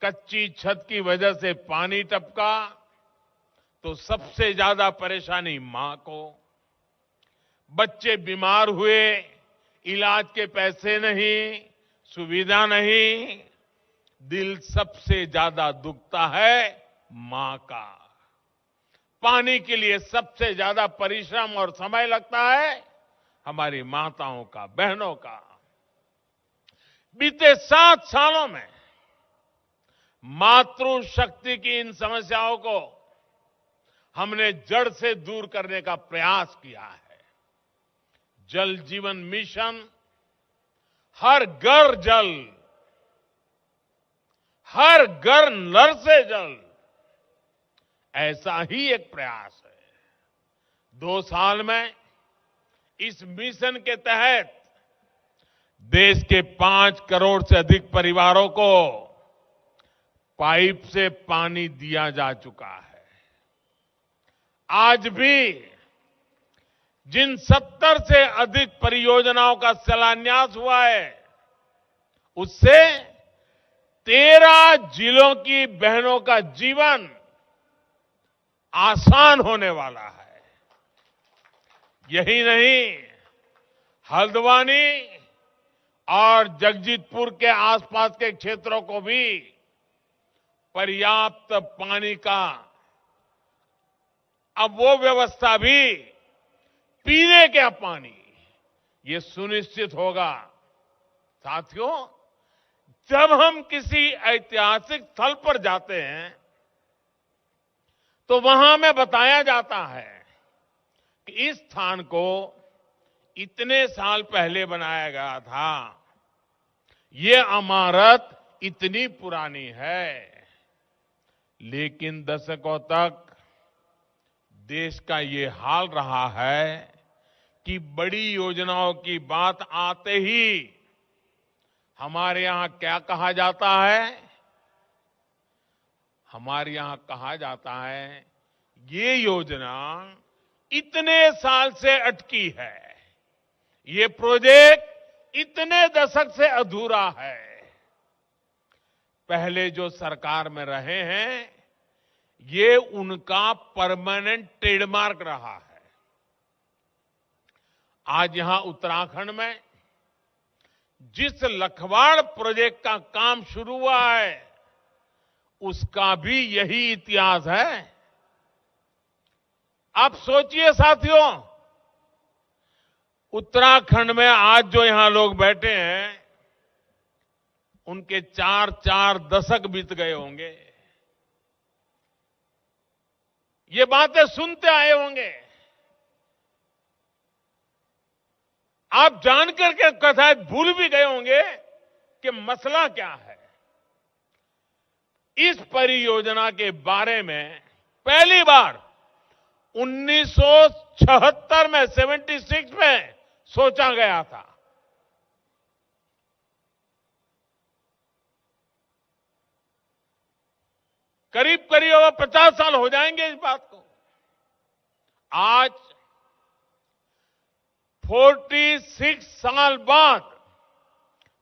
कच्ची छत की वजह से पानी टपका तो सबसे ज्यादा परेशानी मां को, बच्चे बीमार हुए, इलाज के पैसे नहीं, सुविधा नहीं, दिल सबसे ज्यादा दुखता है मां का। पानी के लिए सबसे ज्यादा परिश्रम और समय लगता है हमारी माताओं का, बहनों का। बीते 7 सालों में मातृशक्ति की इन समस्याओं को हमने जड़ से दूर करने का प्रयास किया है। जल जीवन मिशन, हर घर जल, हर घर नल से जल, ऐसा ही एक प्रयास है। 2 साल में इस मिशन के तहत देश के 5 करोड़ से अधिक परिवारों को पाइप से पानी दिया जा चुका है। आज भी जिन 70 से अधिक परियोजनाओं का शिलान्यास हुआ है उससे 13 जिलों की बहनों का जीवन आसान होने वाला है। यही नहीं, हल्द्वानी और जगजीतपुर के आसपास के क्षेत्रों को भी पर्याप्त पानी का अब वो व्यवस्था भी पीने का पानी ये सुनिश्चित होगा। साथियों, जब हम किसी ऐतिहासिक स्थल पर जाते हैं तो वहां में बताया जाता है कि इस स्थान को इतने साल पहले बनाया गया था, ये इमारत इतनी पुरानी है। लेकिन दशकों तक देश का ये हाल रहा है कि बड़ी योजनाओं की बात आते ही हमारे यहां क्या कहा जाता है? हमारे यहां कहा जाता है ये योजना इतने साल से अटकी है, ये प्रोजेक्ट इतने दशक से अधूरा है। पहले जो सरकार में रहे हैं ये उनका परमानेंट ट्रेडमार्क रहा है। आज यहां उत्तराखंड में जिस लखवाड़ प्रोजेक्ट का काम शुरू हुआ है, उसका भी यही इतिहास है। आप सोचिए साथियों, उत्तराखंड में आज जो यहां लोग बैठे हैं, उनके 4 दशक बीत गए होंगे। ये बातें सुनते आए होंगे। आप जानकर के कथा भूल भी गए होंगे कि मसला क्या है। इस परियोजना के बारे में पहली बार 1976 में 76 में सोचा गया था। करीब करीब अब 50 साल हो जाएंगे इस बात को। आज 46 साल बाद,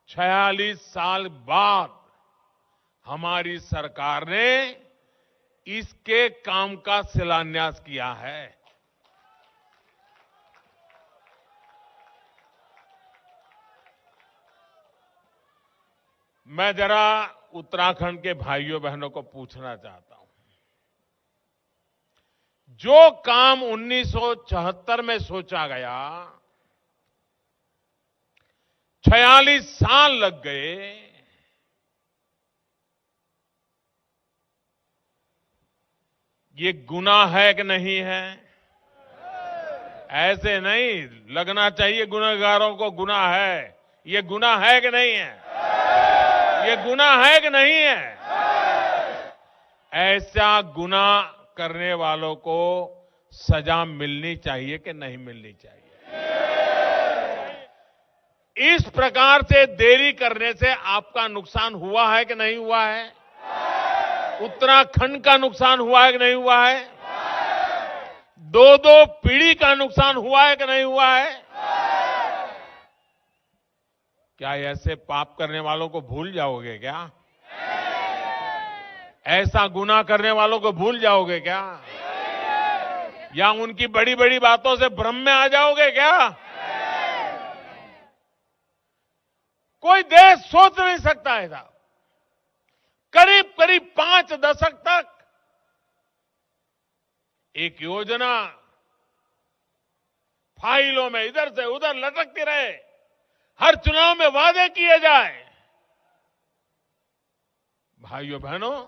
46 साल बाद हमारी सरकार ने इसके काम का शिलान्यास किया है। मैं जरा उत्तराखंड के भाइयों बहनों को पूछना चाहता हूं, जो काम 1976 में सोचा गया, 46 साल लग गए, ये गुनाह है कि नहीं है? ऐसे नहीं लगना चाहिए गुनहगारों को गुनाह है। ये गुनाह है कि नहीं है? ये गुनाह है कि नहीं है? ऐसा गुनाह करने वालों को सजा मिलनी चाहिए कि नहीं मिलनी चाहिए? इस प्रकार से देरी करने से आपका नुकसान हुआ है कि नहीं हुआ है? उत्तराखंड का नुकसान हुआ है कि नहीं हुआ है? 2 पीढ़ी का नुकसान हुआ है कि नहीं हुआ है? क्या ऐसे पाप करने वालों को भूल जाओगे क्या? ऐसा गुनाह करने वालों को भूल जाओगे क्या? या उनकी बड़ी बड़ी बातों से भ्रम में आ जाओगे क्या? कोई देश सोच नहीं सकता ऐसा। करीब करीब 5 दशक तक एक योजना फाइलों में इधर से उधर लटकती रहे, हर चुनाव में वादे किए जाए। भाइयों बहनों,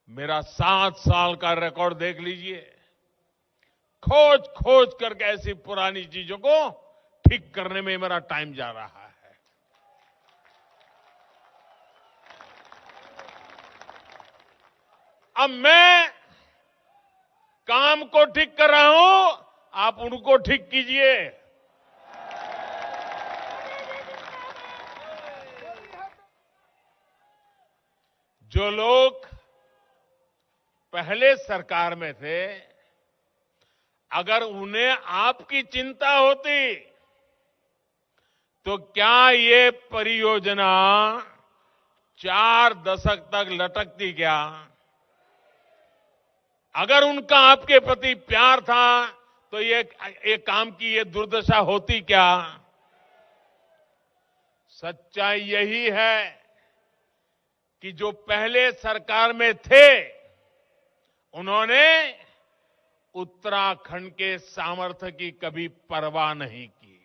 मेरा 7 साल का रिकॉर्ड देख लीजिए। खोज खोज करके ऐसी पुरानी चीजों को ठीक करने में मेरा टाइम जा रहा है। अब मैं काम को ठीक कर रहा हूं, आप उनको ठीक कीजिए। जो लोग पहले सरकार में थे, अगर उन्हें आपकी चिंता होती तो क्या ये परियोजना 4 दशक तक लटकती क्या? अगर उनका आपके प्रति प्यार था तो ये काम की ये दुर्दशा होती क्या? सच्चाई यही है कि जो पहले सरकार में थे, उन्होंने उत्तराखंड के सामर्थ्य की कभी परवाह नहीं की।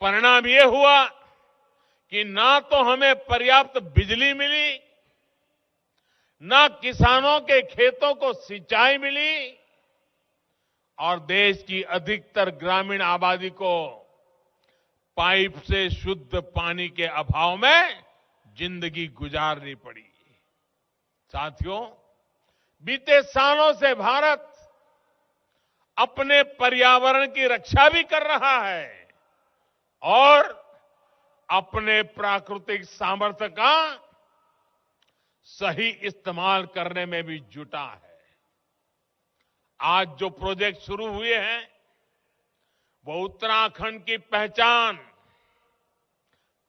परिणाम ये हुआ कि ना तो हमें पर्याप्त बिजली मिली, ना किसानों के खेतों को सिंचाई मिली, और देश की अधिकतर ग्रामीण आबादी को पाइप से शुद्ध पानी के अभाव में जिंदगी गुजारनी पड़ी। साथियों, बीते सालों से भारत अपने पर्यावरण की रक्षा भी कर रहा है और अपने प्राकृतिक सामर्थ्य का सही इस्तेमाल करने में भी जुटा है। आज जो प्रोजेक्ट शुरू हुए हैं, वो उत्तराखंड की पहचान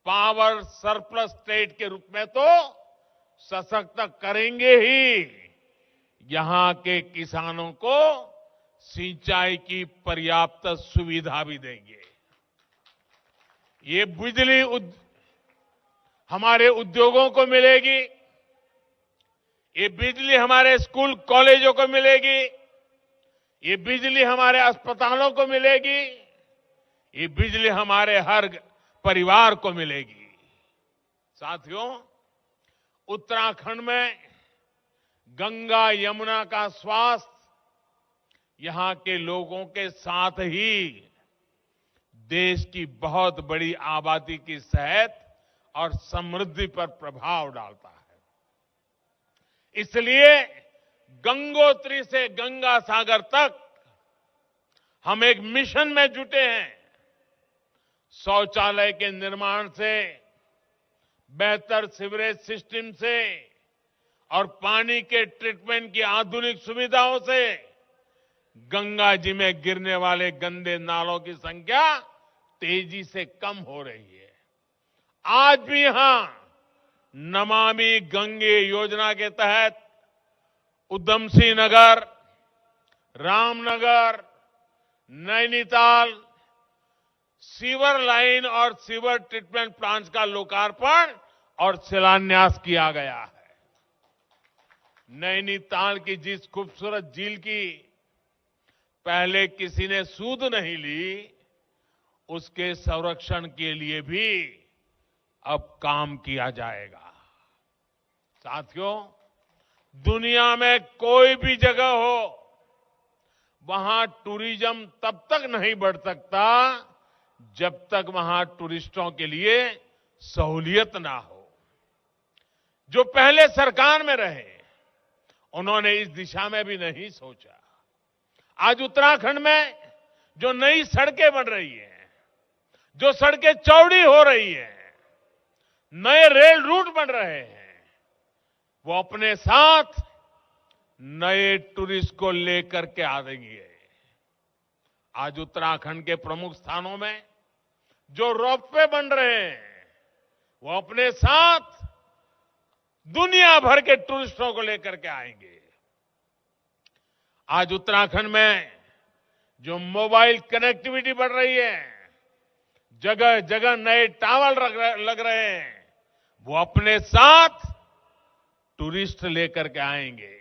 पावर सरप्लस स्टेट के रूप में तो सशक्त करेंगे ही, यहां के किसानों को सिंचाई की पर्याप्त सुविधा भी देंगे। ये बिजली हमारे उद्योगों को मिलेगी, ये बिजली हमारे स्कूल कॉलेजों को मिलेगी, ये बिजली हमारे अस्पतालों को मिलेगी, ये बिजली हमारे हर परिवार को मिलेगी। साथियों, उत्तराखंड में गंगा यमुना का स्वास्थ्य यहां के लोगों के साथ ही देश की बहुत बड़ी आबादी की सेहत और समृद्धि पर प्रभाव डालता है। इसलिए गंगोत्री से गंगा सागर तक हम एक मिशन में जुटे हैं। शौचालय के निर्माण से, बेहतर सीवरेज सिस्टम से और पानी के ट्रीटमेंट की आधुनिक सुविधाओं से गंगा जी में गिरने वाले गंदे नालों की संख्या तेजी से कम हो रही है। आज भी यहां नमामि गंगे योजना के तहत उधमसिंह नगर, रामनगर, नैनीताल सीवर लाइन और सीवर ट्रीटमेंट प्लांट का लोकार्पण और शिलान्यास किया गया है। नैनीताल की जिस खूबसूरत झील की पहले किसी ने सूध नहीं ली, उसके संरक्षण के लिए भी अब काम किया जाएगा। साथियों, दुनिया में कोई भी जगह हो, वहां टूरिज्म तब तक नहीं बढ़ सकता जब तक वहां टूरिस्टों के लिए सहूलियत ना हो। जो पहले सरकार में रहे, उन्होंने इस दिशा में भी नहीं सोचा। आज उत्तराखंड में जो नई सड़कें बन रही हैं, जो सड़कें चौड़ी हो रही हैं, नए रेल रूट बन रहे हैं, वो अपने साथ नए टूरिस्ट को लेकर के आ रही है। आज उत्तराखंड के प्रमुख स्थानों में जो रोपवे बन रहे हैं, वो अपने साथ दुनिया भर के टूरिस्टों को लेकर के आएंगे। आज उत्तराखंड में जो मोबाइल कनेक्टिविटी बढ़ रही है, जगह जगह नए टावर लग रहे हैं, वो अपने साथ टूरिस्ट लेकर के आएंगे।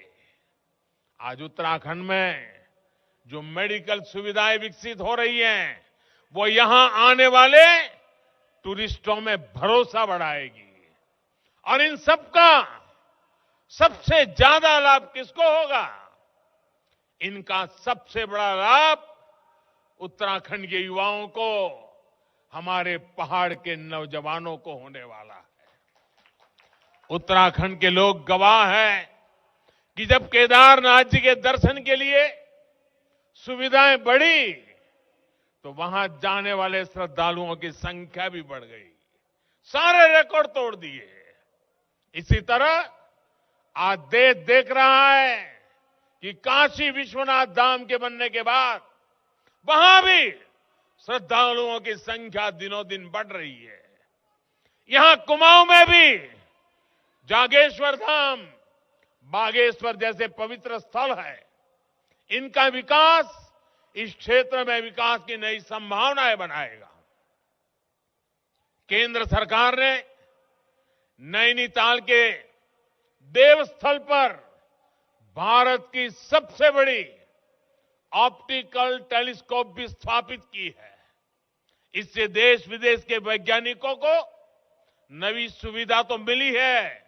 आज उत्तराखंड में जो मेडिकल सुविधाएं विकसित हो रही हैं, वो यहां आने वाले टूरिस्टों में भरोसा बढ़ाएगी। और इन सबका सबसे ज्यादा लाभ किसको होगा? इनका सबसे बड़ा लाभ उत्तराखंड के युवाओं को, हमारे पहाड़ के नौजवानों को होने वाला है। उत्तराखंड के लोग गवाह हैं कि जब केदारनाथ जी के दर्शन के लिए सुविधाएं बढ़ी, तो वहां जाने वाले श्रद्धालुओं की संख्या भी बढ़ गई, सारे रिकॉर्ड तोड़ दिए। इसी तरह आज देश देख रहा है कि काशी विश्वनाथ धाम के बनने के बाद वहां भी श्रद्धालुओं की संख्या दिनों दिन बढ़ रही है। यहां कुमाऊं में भी जागेश्वर धाम, बागेश्वर जैसे पवित्र स्थल है, इनका विकास इस क्षेत्र में विकास की नई संभावनाएं बनाएगा। केंद्र सरकार ने नैनीताल के देवस्थल पर भारत की सबसे बड़ी ऑप्टिकल टेलीस्कोप भी स्थापित की है। इससे देश विदेश के वैज्ञानिकों को नई सुविधा तो मिली है,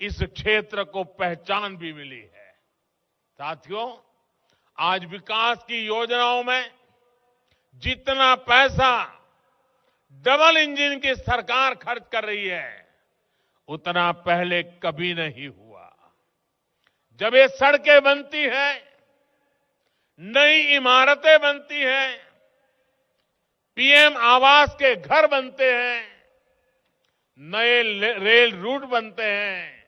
इस क्षेत्र को पहचान भी मिली है। साथियों, आज विकास की योजनाओं में जितना पैसा डबल इंजन की सरकार खर्च कर रही है, उतना पहले कभी नहीं हुआ। जब ये सड़कें बनती हैं, नई इमारतें बनती हैं, पीएम आवास के घर बनते हैं, नए रेल रूट बनते हैं,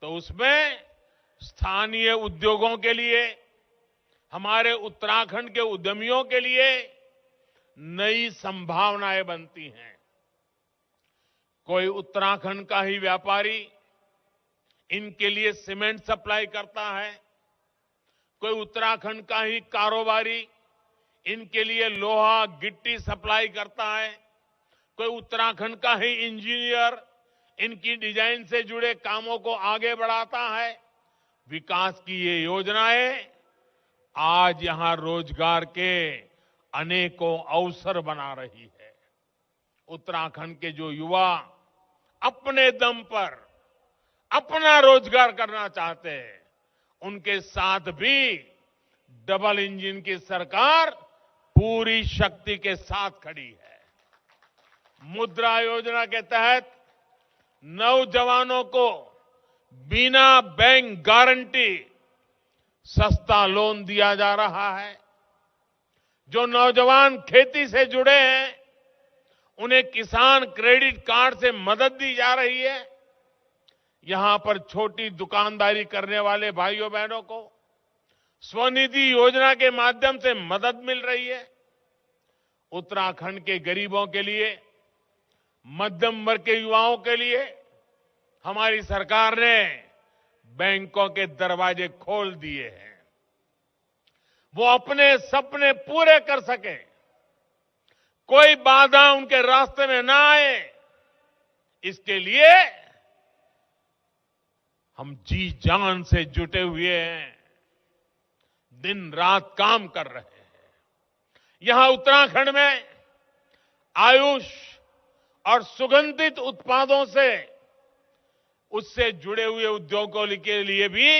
तो उसमें स्थानीय उद्योगों के लिए, हमारे उत्तराखंड के उद्यमियों के लिए नई संभावनाएं बनती हैं। कोई उत्तराखंड का ही व्यापारी इनके लिए सीमेंट सप्लाई करता है, कोई उत्तराखंड का ही कारोबारी इनके लिए लोहा गिट्टी सप्लाई करता है, कोई उत्तराखंड का ही इंजीनियर इनकी डिजाइन से जुड़े कामों को आगे बढ़ाता है। विकास की ये योजनाएं आज यहां रोजगार के अनेकों अवसर बना रही है। उत्तराखंड के जो युवा अपने दम पर अपना रोजगार करना चाहते हैं, उनके साथ भी डबल इंजन की सरकार पूरी शक्ति के साथ खड़ी है। मुद्रा योजना के तहत नौजवानों को बिना बैंक गारंटी सस्ता लोन दिया जा रहा है। जो नौजवान खेती से जुड़े हैं, उन्हें किसान क्रेडिट कार्ड से मदद दी जा रही है। यहां पर छोटी दुकानदारी करने वाले भाइयों बहनों को स्वनिधि योजना के माध्यम से मदद मिल रही है। उत्तराखंड के गरीबों के लिए, मध्यम वर्ग के युवाओं के लिए हमारी सरकार ने बैंकों के दरवाजे खोल दिए हैं। वो अपने सपने पूरे कर सके, कोई बाधा उनके रास्ते में ना आए, इसके लिए हम जी जान से जुटे हुए हैं, दिन रात काम कर रहे हैं। यहां उत्तराखंड में आयुष और सुगंधित उत्पादों से उससे जुड़े हुए उद्योगों के लिए भी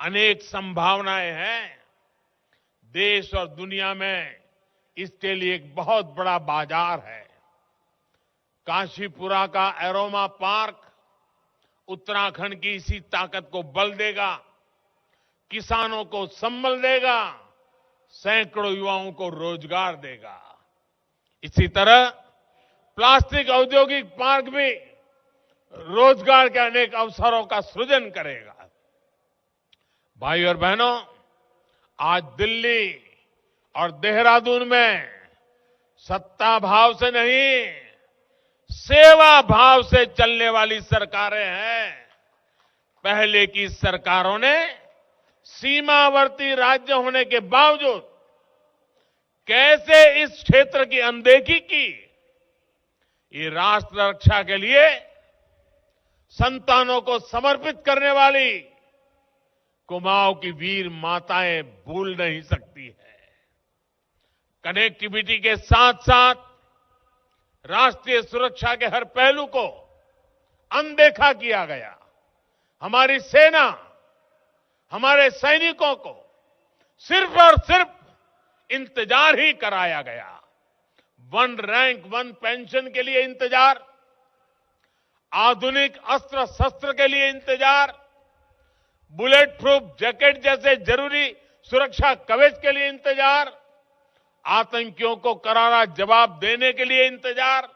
अनेक संभावनाएं हैं। देश और दुनिया में इसके लिए एक बहुत बड़ा बाजार है। काशीपुरा का एरोमा पार्क उत्तराखंड की इसी ताकत को बल देगा, किसानों को संबल देगा, सैकड़ों युवाओं को रोजगार देगा। इसी तरह प्लास्टिक औद्योगिक पार्क भी रोजगार के अनेक अवसरों का सृजन करेगा। भाई और बहनों, आज दिल्ली और देहरादून में सत्ता भाव से नहीं, सेवा भाव से चलने वाली सरकारें हैं। पहले की सरकारों ने सीमावर्ती राज्य होने के बावजूद कैसे इस क्षेत्र की अनदेखी की। ये राष्ट्र रक्षा के लिए संतानों को समर्पित करने वाली कुमाऊं की वीर माताएं भूल नहीं सकती है। कनेक्टिविटी के साथ साथ राष्ट्रीय सुरक्षा के हर पहलू को अनदेखा किया गया। हमारी सेना, हमारे सैनिकों को सिर्फ और सिर्फ इंतजार ही कराया गया। 1 रैंक 1 पेंशन के लिए इंतजार, आधुनिक अस्त्र शस्त्र के लिए इंतजार, बुलेट प्रूफ जैकेट जैसे जरूरी सुरक्षा कवच के लिए इंतजार, आतंकियों को करारा जवाब देने के लिए इंतजार।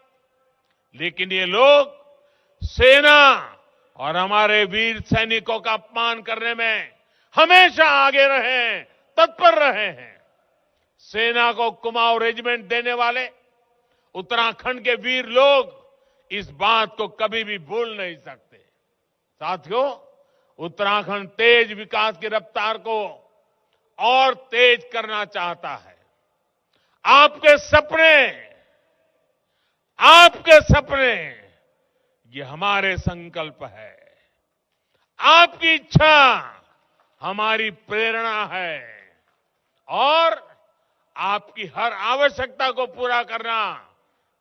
लेकिन ये लोग सेना और हमारे वीर सैनिकों का अपमान करने में हमेशा आगे रहे हैं, तत्पर रहे हैं। सेना को कुमाऊं रेजिमेंट देने वाले उत्तराखंड के वीर लोग इस बात को कभी भी भूल नहीं सकते। साथियों, उत्तराखंड तेज विकास की रफ्तार को और तेज करना चाहता है। आपके सपने ये हमारे संकल्प है। आपकी इच्छा हमारी प्रेरणा है और आपकी हर आवश्यकता को पूरा करना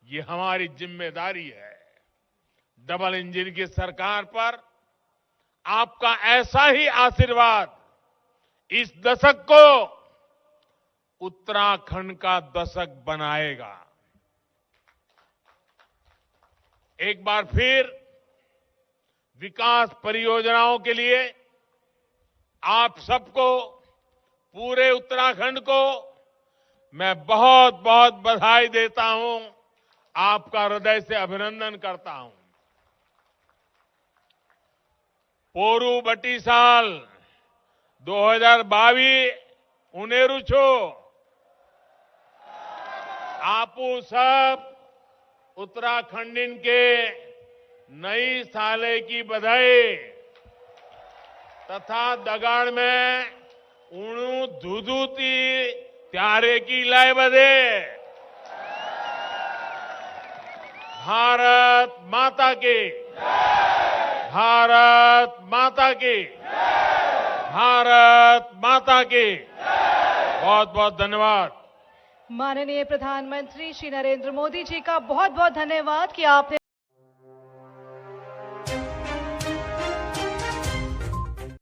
ये हमारी जिम्मेदारी है। डबल इंजन की सरकार पर आपका ऐसा ही आशीर्वाद इस दशक को उत्तराखंड का दशक बनाएगा। एक बार फिर विकास परियोजनाओं के लिए आप सबको, पूरे उत्तराखंड को मैं बहुत बहुत बधाई देता हूं, आपका हृदय से अभिनंदन करता हूं। पोरू बटी साल 2022 उनेरु छो आपू सब उत्तराखंडीन के नई साले की बधाई। તથા દગાડ में ઊણું ધૂધૂતી ત્યારે की लाए बधे। भारत माता की, भारत माता की, भारत माता की। बहुत बहुत धन्यवाद। माननीय प्रधानमंत्री श्री नरेंद्र मोदी जी का बहुत बहुत धन्यवाद कि आपने